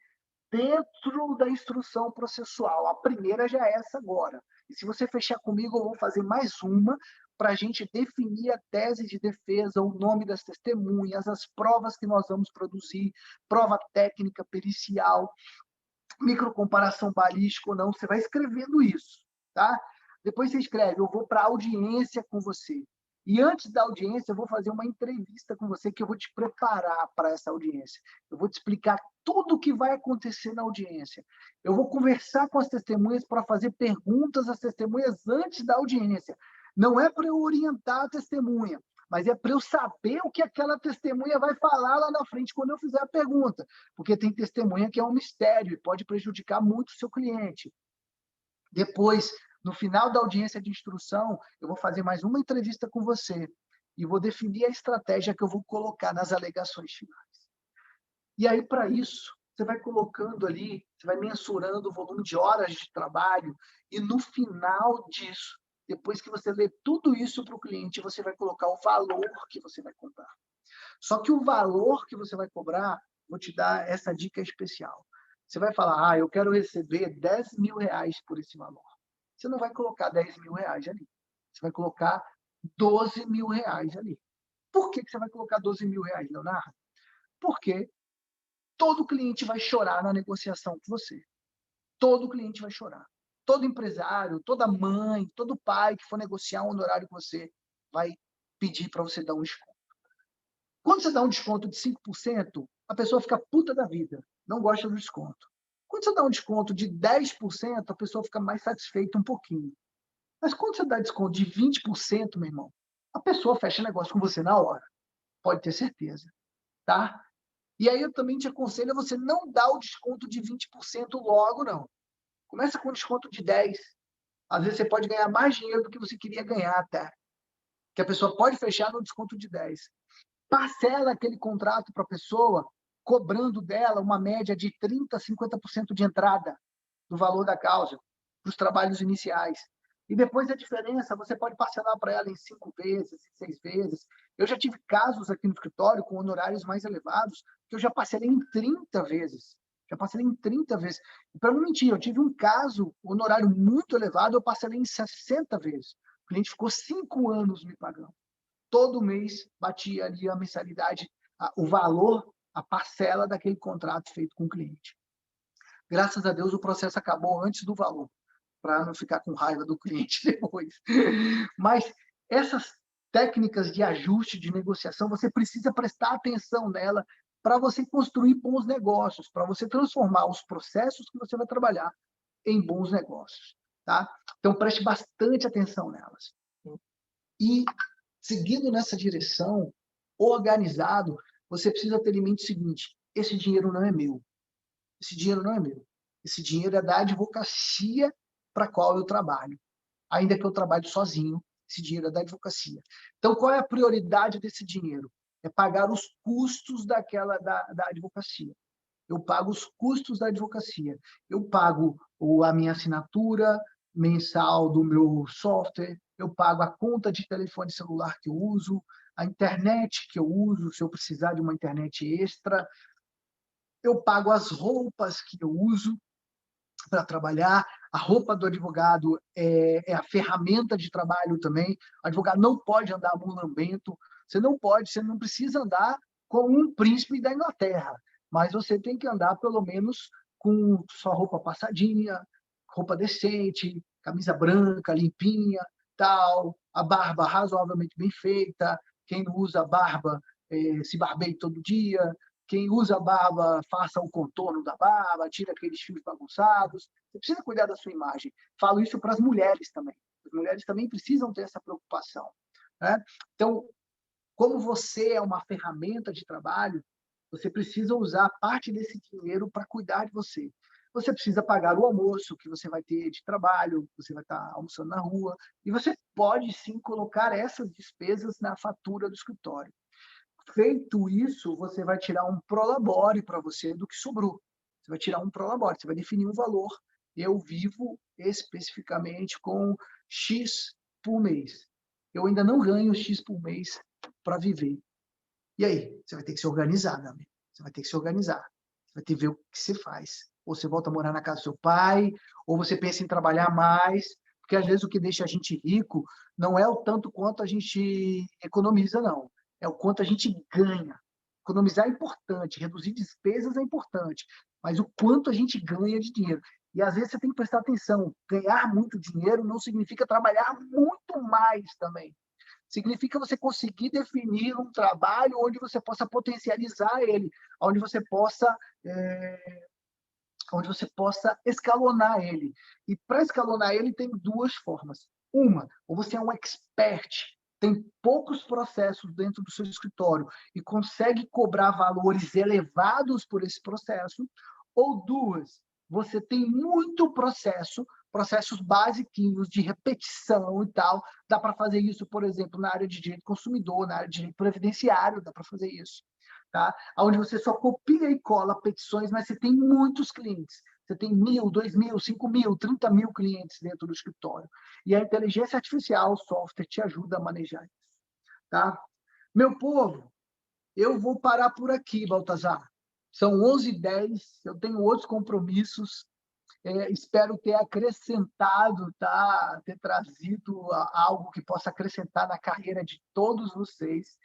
dentro da instrução processual. A primeira já é essa agora. E se você fechar comigo, eu vou fazer mais uma para a gente definir a tese de defesa, o nome das testemunhas, as provas que nós vamos produzir, prova técnica, pericial, microcomparação balística ou não. Você vai escrevendo isso, tá? Depois você escreve, eu vou para a audiência com você. E antes da audiência, eu vou fazer uma entrevista com você que eu vou te preparar para essa audiência. Eu vou te explicar tudo o que vai acontecer na audiência. Eu vou conversar com as testemunhas para fazer perguntas às testemunhas antes da audiência. Não é para eu orientar a testemunha, mas é para eu saber o que aquela testemunha vai falar lá na frente quando eu fizer a pergunta. Porque tem testemunha que é um mistério e pode prejudicar muito o seu cliente. Depois, no final da audiência de instrução, eu vou fazer mais uma entrevista com você e vou definir a estratégia que eu vou colocar nas alegações finais. E aí, para isso, você vai colocando ali, você vai mensurando o volume de horas de trabalho e no final disso, depois que você lê tudo isso para o cliente, você vai colocar o valor que você vai cobrar. Só que o valor que você vai cobrar, vou te dar essa dica especial. Você vai falar, eu quero receber 10 mil reais por esse valor. Você não vai colocar 10 mil reais ali. Você vai colocar 12 mil reais ali. Por que você vai colocar 12 mil reais, Leonardo? Porque todo cliente vai chorar na negociação com você. Todo cliente vai chorar. Todo empresário, toda mãe, todo pai que for negociar um honorário com você vai pedir para você dar um desconto. Quando você dá um desconto de 5%, a pessoa fica puta da vida, não gosta do desconto. Quando você dá um desconto de 10%, a pessoa fica mais satisfeita um pouquinho. Mas quando você dá desconto de 20%, meu irmão, a pessoa fecha negócio com você na hora. Pode ter certeza, tá? E aí eu também te aconselho a você não dar o desconto de 20% logo, não. Começa com um desconto de 10%. Às vezes você pode ganhar mais dinheiro do que você queria ganhar até. Que a pessoa pode fechar no desconto de 10%. Parcela aquele contrato para a pessoa, cobrando dela uma média de 30%, 50% de entrada do valor da causa, para os trabalhos iniciais. E depois a diferença, você pode parcelar para ela em 5 vezes, em 6 vezes. Eu já tive casos aqui no escritório com honorários mais elevados, que eu já parcelei em 30 vezes. Já parcelei em 30 vezes. E para não mentir, eu tive um caso, honorário muito elevado, eu parcelei em 60 vezes. O cliente ficou 5 anos me pagando. Todo mês batia ali a mensalidade, o valor, a parcela daquele contrato feito com o cliente. Graças a Deus, o processo acabou antes do valor, para não ficar com raiva do cliente depois. Mas essas técnicas de ajuste, de negociação, você precisa prestar atenção nela para você construir bons negócios, para você transformar os processos que você vai trabalhar em bons negócios. Tá? Então, preste bastante atenção nelas. E, seguindo nessa direção, organizado, você precisa ter em mente o seguinte: esse dinheiro não é meu. Esse dinheiro não é meu. Esse dinheiro é da advocacia para a qual eu trabalho. Ainda que eu trabalhe sozinho, esse dinheiro é da advocacia. Então, qual é a prioridade desse dinheiro? É pagar os custos da advocacia. Eu pago os custos da advocacia. Eu pago a minha assinatura mensal do meu software, eu pago a conta de telefone celular que eu uso, a internet que eu uso, se eu precisar de uma internet extra, eu pago as roupas que eu uso para trabalhar. A roupa do advogado é a ferramenta de trabalho também. O advogado não pode andar mulambento. Você não precisa andar como um príncipe da Inglaterra, mas você tem que andar pelo menos com sua roupa passadinha, roupa decente, camisa branca, limpinha, tal, a barba razoavelmente bem feita. Quem não usa barba, se barbeie todo dia. Quem usa barba, faça o contorno da barba, tira aqueles fios bagunçados. Você precisa cuidar da sua imagem. Falo isso para as mulheres também. As mulheres também precisam ter essa preocupação, né? Então, como você é uma ferramenta de trabalho, você precisa usar parte desse dinheiro para cuidar de você. Você precisa pagar o almoço que você vai ter de trabalho, você vai estar almoçando na rua, e você pode sim colocar essas despesas na fatura do escritório. Feito isso, você vai tirar um prolabore para você do que sobrou. Você vai tirar um prolabore, você vai definir um valor. Eu vivo especificamente com X por mês. Eu ainda não ganho X por mês para viver. E aí? Você vai ter que se organizar, meu amigo. Você vai ter que se organizar. Você vai ter que ver o que você faz. Ou você volta a morar na casa do seu pai, ou você pensa em trabalhar mais, porque às vezes o que deixa a gente rico não é o tanto quanto a gente economiza, não. É o quanto a gente ganha. Economizar é importante, reduzir despesas é importante, mas o quanto a gente ganha de dinheiro. E às vezes você tem que prestar atenção. Ganhar muito dinheiro não significa trabalhar muito mais também. Significa você conseguir definir um trabalho onde você possa potencializar ele, onde você possa escalonar ele. E para escalonar ele tem duas formas. Uma, ou você é um expert, tem poucos processos dentro do seu escritório e consegue cobrar valores elevados por esse processo, ou duas, você tem muito processos basiquinhos de repetição e tal. Dá para fazer isso, por exemplo, na área de direito consumidor, na área de direito previdenciário, dá para fazer isso. Tá? Onde você só copia e cola petições, mas você tem muitos clientes. Você tem 1.000, 2.000, 5.000, 30.000 clientes dentro do escritório. E a inteligência artificial, o software, te ajuda a manejar isso. Tá? Meu povo, eu vou parar por aqui, Baltazar. São 11h10, eu tenho outros compromissos. Espero ter acrescentado, tá? Ter trazido algo que possa acrescentar na carreira de todos vocês.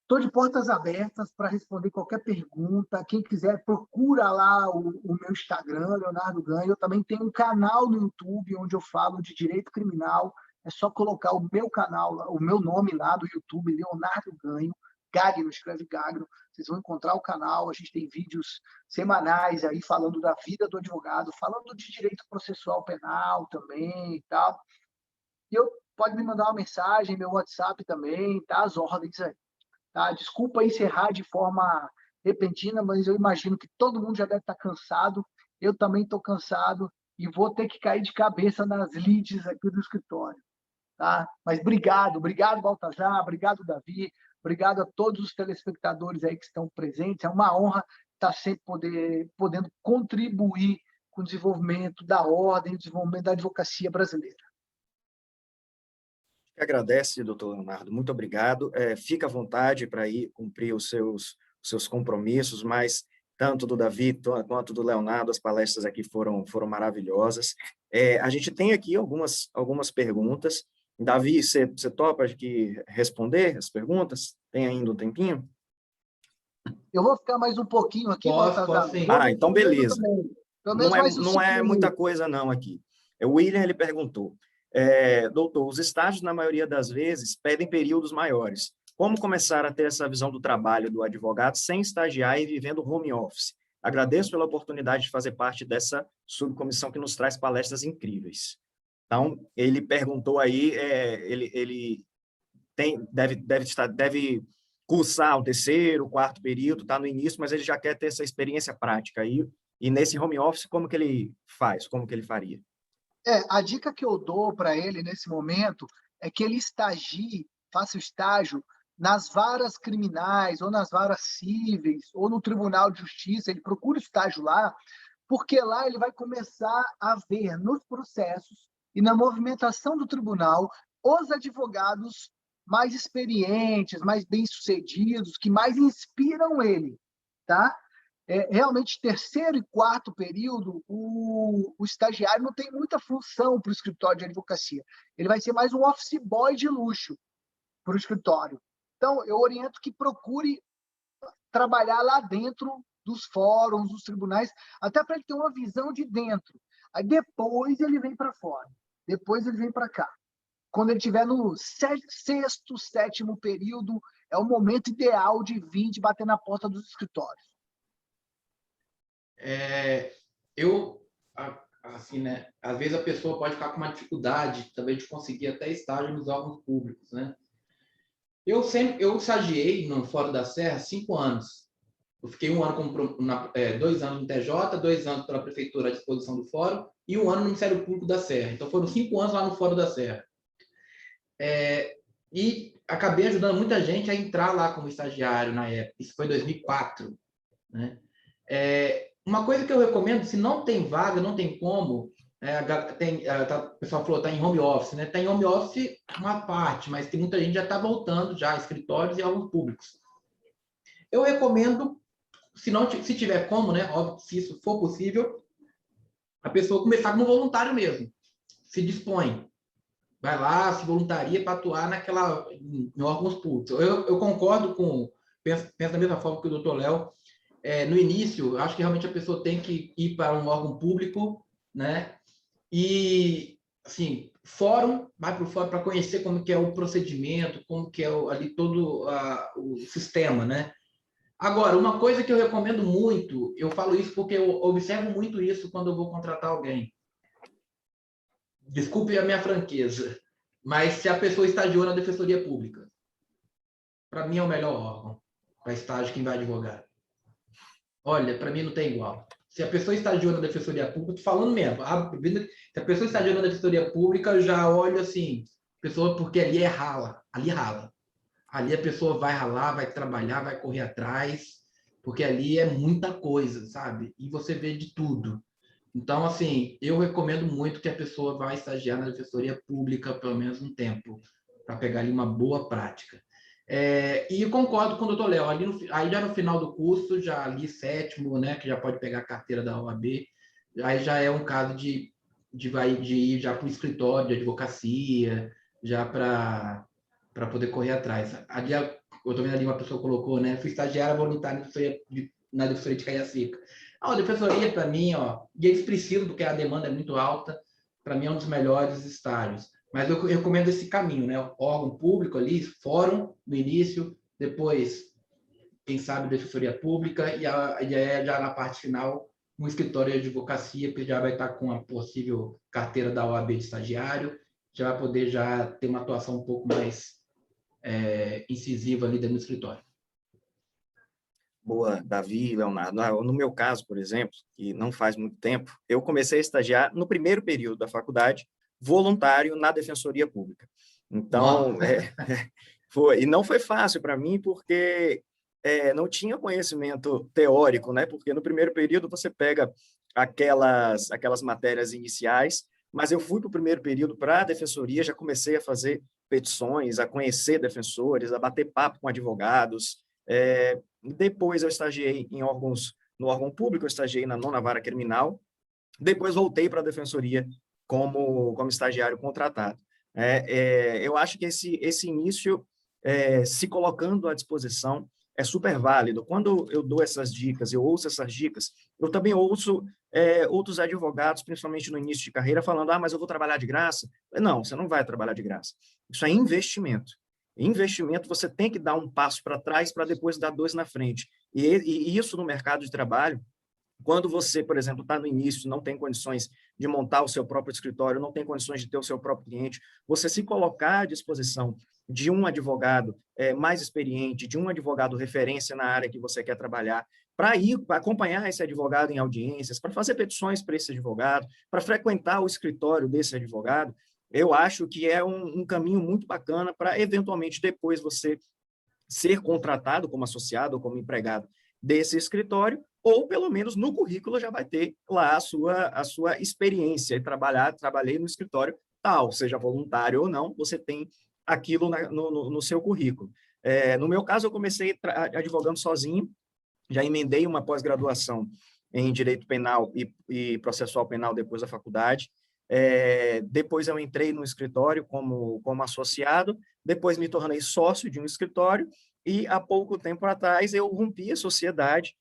Estou de portas abertas para responder qualquer pergunta. Quem quiser, procura lá o meu Instagram, Leonardo Ganho. Eu também tenho um canal no YouTube onde eu falo de direito criminal. é só colocar o meu canal, o meu nome lá do YouTube, Leonardo Ganho, Gagno, escreve Gagno, vocês vão encontrar o canal, a gente tem vídeos semanais aí falando da vida do advogado, falando de direito processual penal também e tal. E pode me mandar uma mensagem, meu WhatsApp também, tá? As ordens aí. Tá? Desculpa encerrar de forma repentina, mas eu imagino que todo mundo já deve estar cansado. Eu também estou cansado e vou ter que cair de cabeça nas leads aqui do escritório. Tá? Mas obrigado, Baltazar, obrigado, Davi, obrigado a todos os telespectadores aí que estão presentes. É uma honra estar sempre podendo contribuir com o desenvolvimento da ordem, o desenvolvimento da advocacia brasileira. Agradece, doutor Leonardo, muito obrigado. Fica à vontade para ir cumprir os seus compromissos, mas tanto do Davi quanto do Leonardo, as palestras aqui foram maravilhosas. A gente tem aqui algumas perguntas. Davi, você topa aqui responder as perguntas? Tem ainda um tempinho? Eu vou ficar mais um pouquinho aqui, Posso sim. Então beleza. Não é muita minutos. coisa não aqui. O William, ele perguntou, doutor, os estágios, na maioria das vezes, pedem períodos maiores. Como começar a ter essa visão do trabalho do advogado sem estagiar e vivendo home office? Agradeço pela oportunidade de fazer parte dessa subcomissão que nos traz palestras incríveis. Então, ele perguntou aí, ele deve cursar o terceiro, o quarto período, está no início, mas ele já quer ter essa experiência prática aí. E nesse home office, como que ele faz? Como que ele faria? A dica que eu dou para ele nesse momento é que ele estagie, faça o estágio nas varas criminais, ou nas varas cíveis, ou no Tribunal de Justiça. Ele procura o estágio lá, porque lá ele vai começar a ver nos processos e na movimentação do tribunal os advogados mais experientes, mais bem-sucedidos, que mais inspiram ele, tá? Realmente, terceiro e quarto período, o estagiário não tem muita função para o escritório de advocacia. Ele vai ser mais um office boy de luxo para o escritório. Então, eu oriento que procure trabalhar lá dentro dos fóruns, dos tribunais, até para ele ter uma visão de dentro. Aí depois ele vem para fora, depois ele vem para cá. Quando ele estiver no sexto, sétimo período, é o momento ideal de vir, de bater na porta dos escritórios. Assim, né? Às vezes a pessoa pode ficar com uma dificuldade também de conseguir até estágio nos órgãos públicos, né? Eu estagiei no Fórum da Serra 5 anos. Eu fiquei 1 ano 2 anos no TJ, 2 anos pela prefeitura à disposição do Fórum e 1 ano no Ministério Público da Serra. Então foram 5 anos lá no Fórum da Serra. E acabei ajudando muita gente a entrar lá como estagiário na época. Isso foi em 2004, né? Uma coisa que eu recomendo, se não tem vaga, não tem como, o pessoal falou, está em home office, né? Está em home office uma parte, mas tem muita gente já está voltando já a escritórios e órgãos públicos. Eu recomendo, se tiver como, né? Óbvio, se isso for possível, a pessoa começar como voluntário mesmo. Se dispõe. Vai lá, se voluntaria para atuar em órgãos públicos. Eu concordo penso da mesma forma que o doutor Léo. No início, acho que realmente a pessoa tem que ir para um órgão público, né? E, assim, vai para o fórum para conhecer como que é o procedimento, como que é ali todo o sistema, né? Agora, uma coisa que eu recomendo muito, eu falo isso porque eu observo muito isso quando eu vou contratar alguém. Desculpe a minha franqueza, mas se a pessoa estagiou na Defensoria Pública, para mim é o melhor órgão para estágio quem vai advogar. Olha, para mim não tem igual. Se a pessoa estagiou na Defensoria Pública, estou falando mesmo, se a pessoa estagiou na Defensoria Pública, eu já olho assim, porque ali rala, ali rala. Ali a pessoa vai ralar, vai trabalhar, vai correr atrás, porque ali é muita coisa, sabe? E você vê de tudo. Então, assim, eu recomendo muito que a pessoa vá estagiar na Defensoria Pública pelo menos um tempo, para pegar ali uma boa prática. E eu concordo com o doutor Léo, aí já no final do curso, já ali sétimo, né, que já pode pegar a carteira da OAB, aí já é um caso de ir já para o escritório de advocacia, já para poder correr atrás. Ali, eu estou vendo ali uma pessoa colocou, né, fui estagiária voluntária na Defensoria de Cariacica. A Defensoria, para mim, e eles precisam, porque a demanda é muito alta, para mim é um dos melhores estágios. Mas eu recomendo esse caminho, né? O órgão público ali, fórum no início, depois, quem sabe, defensoria pública e aí já na parte final, um escritório de advocacia, que já vai estar com a possível carteira da OAB de estagiário, já vai poder já ter uma atuação um pouco mais incisiva ali dentro do escritório. Boa, Davi, Leonardo. No meu caso, por exemplo, que não faz muito tempo, eu comecei a estagiar no primeiro período da faculdade, voluntário na Defensoria Pública. Então, foi. E não foi fácil para mim, porque não tinha conhecimento teórico, né? Porque no primeiro período você pega aquelas matérias iniciais, mas eu fui para o primeiro período para a Defensoria, já comecei a fazer petições, a conhecer defensores, a bater papo com advogados. Depois eu estagiei no órgão público, eu estagiei na 9ª Vara Criminal, depois voltei para a Defensoria como estagiário contratado. Eu acho que esse início, se colocando à disposição, é super válido. Quando eu dou essas dicas, eu ouço essas dicas, eu também ouço outros advogados, principalmente no início de carreira, falando, mas eu vou trabalhar de graça. Não, você não vai trabalhar de graça. Isso é investimento. Investimento, você tem que dar um passo para trás para depois dar 2 na frente. E isso no mercado de trabalho, quando você, por exemplo, está no início, não tem condições de montar o seu próprio escritório, não tem condições de ter o seu próprio cliente, você se colocar à disposição de um advogado mais experiente, de um advogado referência na área que você quer trabalhar, para ir acompanhar esse advogado em audiências, para fazer petições para esse advogado, para frequentar o escritório desse advogado, eu acho que é um caminho muito bacana para, eventualmente, depois você ser contratado como associado ou como empregado desse escritório, ou, pelo menos, no currículo já vai ter lá a sua experiência e trabalhei no escritório tal, seja voluntário ou não, você tem aquilo no seu currículo. No meu caso, eu comecei advogando sozinho, já emendei uma pós-graduação em Direito Penal e Processual Penal depois da faculdade. Depois eu entrei no escritório como associado, depois me tornei sócio de um escritório e há pouco tempo atrás eu rompi a sociedade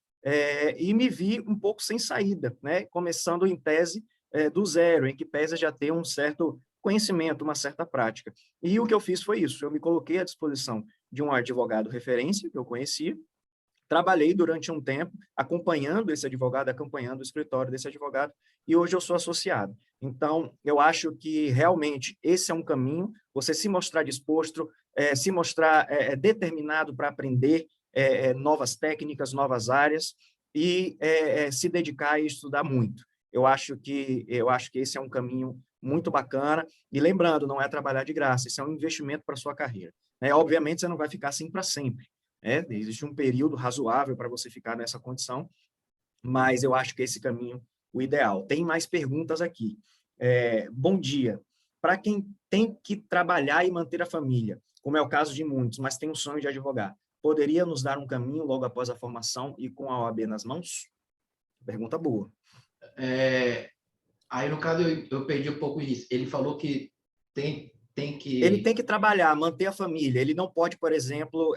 e me vi um pouco sem saída, né? Começando em tese do zero, em que pese já ter um certo conhecimento, uma certa prática. E o que eu fiz foi isso, eu me coloquei à disposição de um advogado referência que eu conhecia, trabalhei durante um tempo acompanhando esse advogado, acompanhando o escritório desse advogado, e hoje eu sou associado. Então, eu acho que realmente esse é um caminho, você se mostrar disposto, se mostrar determinado para aprender novas técnicas, novas áreas, e se dedicar e estudar muito. Eu acho que esse é um caminho muito bacana, e lembrando, não é trabalhar de graça, isso é um investimento para a sua carreira. Obviamente, você não vai ficar assim para sempre. Existe um período razoável para você ficar nessa condição, mas eu acho que esse caminho o ideal. Tem mais perguntas aqui. Bom dia. Para quem tem que trabalhar e manter a família, como é o caso de muitos, mas tem o sonho de advogar, poderia nos dar um caminho logo após a formação e com a OAB nas mãos? Pergunta boa. Aí, no caso, eu perdi um pouco isso. Ele falou que ele tem que trabalhar, manter a família. Ele não pode, por exemplo,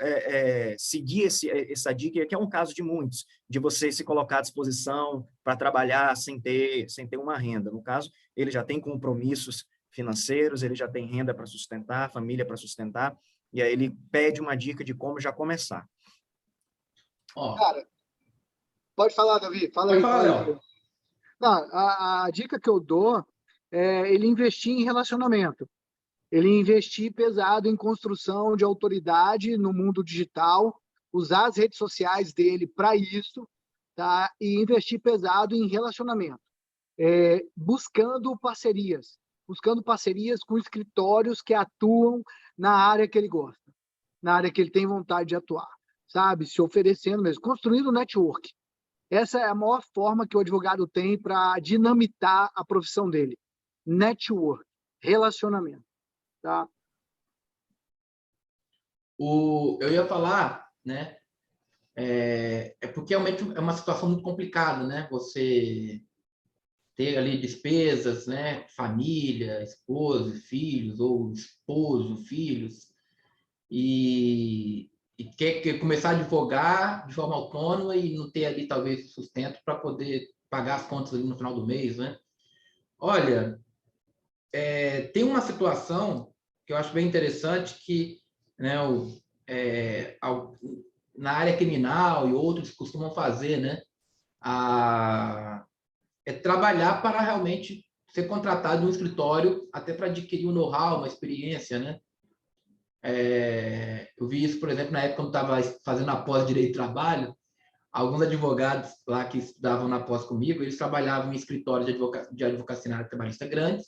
seguir essa dica, que é um caso de muitos, de você se colocar à disposição para trabalhar sem ter uma renda. No caso, ele já tem compromissos financeiros, ele já tem renda para sustentar, família para sustentar, e aí ele pede uma dica de como já começar. Cara, pode falar, Davi. Fala aí. Léo. Não, a dica que eu dou é ele investir em relacionamento. Ele investir pesado em construção de autoridade no mundo digital, usar as redes sociais dele para isso, tá? E investir pesado em relacionamento, buscando parcerias com escritórios que atuam na área que ele gosta, na área que ele tem vontade de atuar, sabe? Se oferecendo mesmo, construindo network. Essa é a maior forma que o advogado tem para dinamitar a profissão dele. Network, relacionamento. Tá? Eu ia falar, né? Porque realmente é uma situação muito complicada, né? Você ter ali despesas, né? Família, esposa, filhos, ou esposo, filhos, e quer começar a advogar de forma autônoma e não ter ali talvez sustento para poder pagar as contas ali no final do mês, né? Olha, tem uma situação que eu acho bem interessante que, né, na área criminal e outros costumam fazer, né, é trabalhar para realmente ser contratado em um escritório, até para adquirir um know-how, uma experiência, né? Eu vi isso, por exemplo, na época quando estava fazendo a pós Direito do Trabalho, alguns advogados lá que estudavam na pós comigo, eles trabalhavam em escritórios de advocacia na área trabalhista grandes,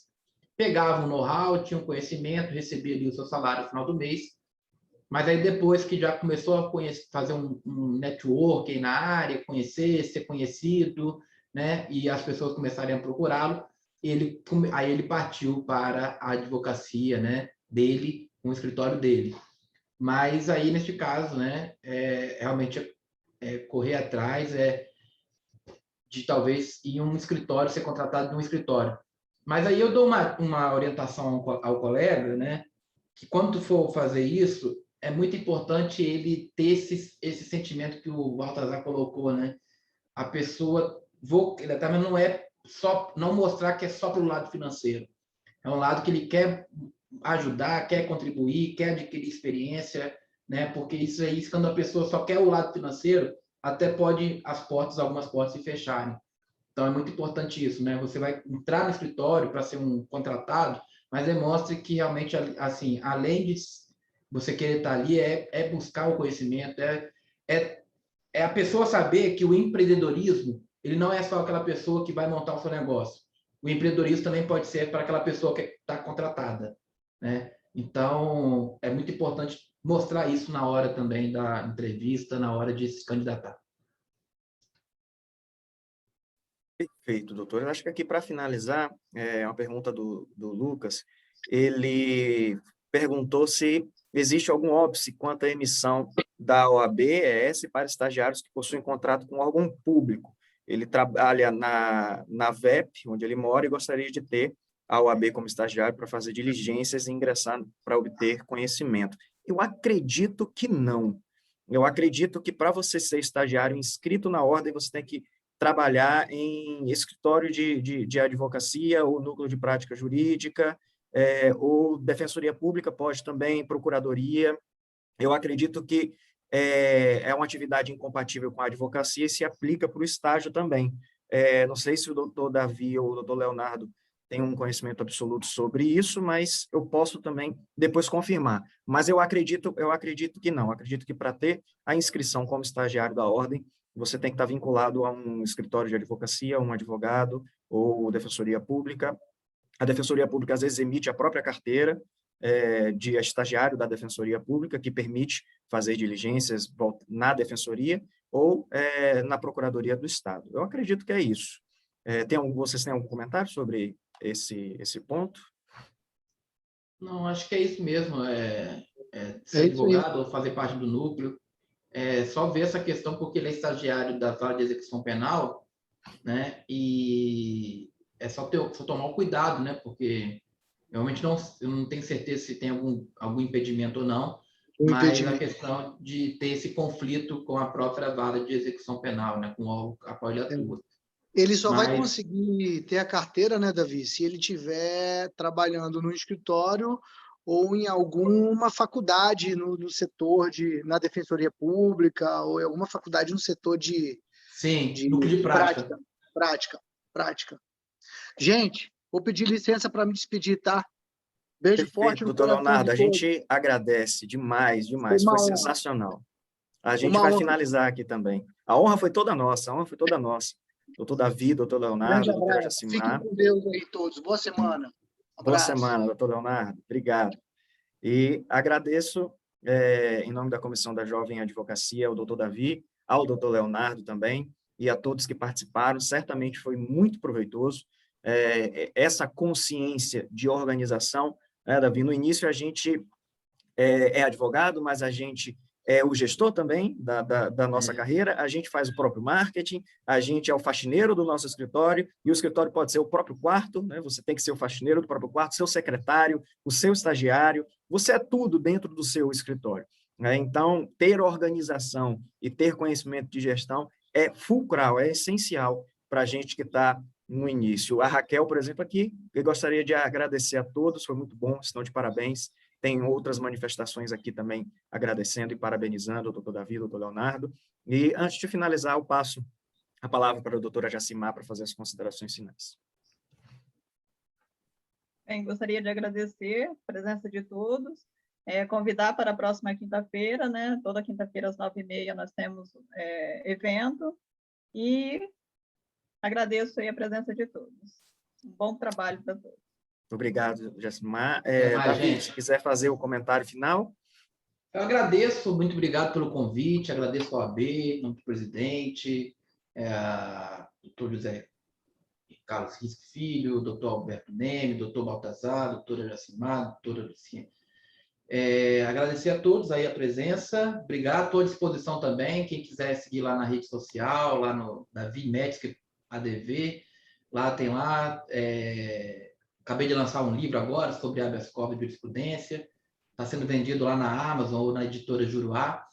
pegavam know-how, tinham conhecimento, recebiam ali o seu salário no final do mês, mas aí depois que já começou a fazer um networking na área, conhecer, ser conhecido, né, e as pessoas começarem a procurá-lo, aí ele partiu para a advocacia, né, dele, com o escritório dele. Mas aí, neste caso, né, realmente correr atrás de talvez ir em um escritório, ser contratado de um escritório. Mas aí eu dou uma orientação ao colega, né, que quando tu for fazer isso, é muito importante ele ter esse sentimento que o Baltazar colocou, né? A pessoa, não é só, não mostrar que é só pelo lado financeiro. É um lado que ele quer ajudar, quer contribuir, quer adquirir experiência, né? Porque isso aí, quando a pessoa só quer o lado financeiro, até pode algumas portas se fecharem. Então é muito importante isso, né? Você vai entrar no escritório para ser um contratado, mas demonstre que realmente, assim, além de você querer estar ali, é buscar o conhecimento, é, é a pessoa saber que o empreendedorismo, ele não é só aquela pessoa que vai montar o seu negócio. O empreendedorismo também pode ser para aquela pessoa que está contratada, né? Então, é muito importante mostrar isso na hora também da entrevista, na hora de se candidatar. Perfeito, doutor. Eu acho que aqui, para finalizar, uma pergunta do Lucas. Ele perguntou se existe algum óbice quanto à emissão da OAB-ES para estagiários que possuem contrato com órgão público. Ele trabalha na VEP, onde ele mora, e gostaria de ter a OAB como estagiário para fazer diligências e ingressar para obter conhecimento. Eu acredito que não. Eu acredito que, para você ser estagiário inscrito na ordem, você tem que trabalhar em escritório de advocacia ou núcleo de prática jurídica, ou defensoria pública, pode também, procuradoria. Eu acredito que é uma atividade incompatível com a advocacia e se aplica para o estágio também. Não sei se o doutor Davi ou o doutor Leonardo têm um conhecimento absoluto sobre isso, mas eu posso também depois confirmar. Mas eu acredito que não. Acredito que, para ter a inscrição como estagiário da ordem, você tem que estar vinculado a um escritório de advocacia, um advogado ou defensoria pública. A defensoria pública, às vezes, emite a própria carteira de estagiário da defensoria pública, que permite fazer diligências na defensoria ou na procuradoria do Estado. Eu acredito que é isso. Vocês têm algum comentário sobre esse ponto? Não, acho que é isso mesmo. Ser advogado ou fazer parte do núcleo. Só ver essa questão porque ele é estagiário da Vara de Execução Penal, né? E é só tomar o cuidado, né? Porque realmente eu não tenho certeza se tem algum impedimento ou não, mas a questão de ter esse conflito com a própria Vara de Execução Penal, né? Com o órgão a qual ele atua. Ele só vai conseguir ter a carteira, né, Davi, se ele estiver trabalhando no escritório ou em alguma faculdade no setor na defensoria pública, ou em alguma faculdade no setor de núcleo de prática. Prática. Gente, vou pedir licença para me despedir, tá? Beijo forte no doutor coração. Leonardo, a gente agradece demais. Foi sensacional. A gente vai finalizar aqui também. A honra foi toda nossa. Doutor Davi, doutor Leonardo, doutora Jacimar. Fiquem com Deus aí todos. Boa semana. Boa semana, doutor Leonardo. Obrigado. E agradeço, em nome da Comissão da Jovem Advocacia, ao doutor Davi, ao doutor Leonardo também, e a todos que participaram. Certamente foi muito proveitoso essa consciência de organização. Davi, no início a gente é advogado, mas a gente é o gestor também da nossa carreira, a gente faz o próprio marketing, a gente é o faxineiro do nosso escritório, e o escritório pode ser o próprio quarto, né? Você tem que ser o faxineiro do próprio quarto, seu secretário, o seu estagiário, você é tudo dentro do seu escritório, né? Então, ter organização e ter conhecimento de gestão é fulcral, é essencial para a gente que está no início. A Raquel, por exemplo, aqui, eu gostaria de agradecer a todos, foi muito bom, estão de parabéns. Tem outras manifestações aqui também agradecendo e parabenizando o doutor Davi, o doutor Leonardo. E antes de finalizar, eu passo a palavra para a doutora Jacimar para fazer as considerações finais. Bem, gostaria de agradecer a presença de todos, convidar para a próxima quinta-feira, né? Toda quinta-feira às 9h30 nós temos evento, e agradeço aí a presença de todos. Um bom trabalho para todos. Obrigado, Jacimar. Mais, Davi, se quiser fazer o comentário final. Eu agradeço, muito obrigado pelo convite, agradeço ao AB, em nome do presidente, doutor José Carlos Risco Filho, doutor Alberto Neme, doutor Baltazar, doutora Jacimar, doutora Lucinha. Agradecer a todos aí a presença, obrigado, estou à disposição também, quem quiser seguir lá na rede social, lá no Davi Medic ADV, lá tem lá, acabei de lançar um livro agora sobre habeas corpus e jurisprudência, está sendo vendido lá na Amazon ou na editora Juruá,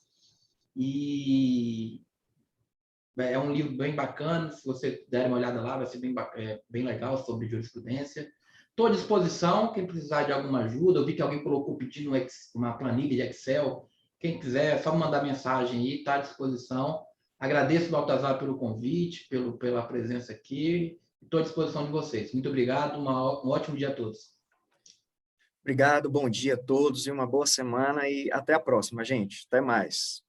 e é um livro bem bacana, se você der uma olhada lá, vai ser bem legal sobre jurisprudência. Estou à disposição, quem precisar de alguma ajuda, eu vi que alguém colocou pedindo uma planilha de Excel, quem quiser, é só mandar mensagem aí, está à disposição. Agradeço, Baltazar, pelo convite, pela presença aqui, estou à disposição de vocês. Muito obrigado, um ótimo dia a todos. Obrigado, bom dia a todos e uma boa semana e até a próxima, gente. Até mais.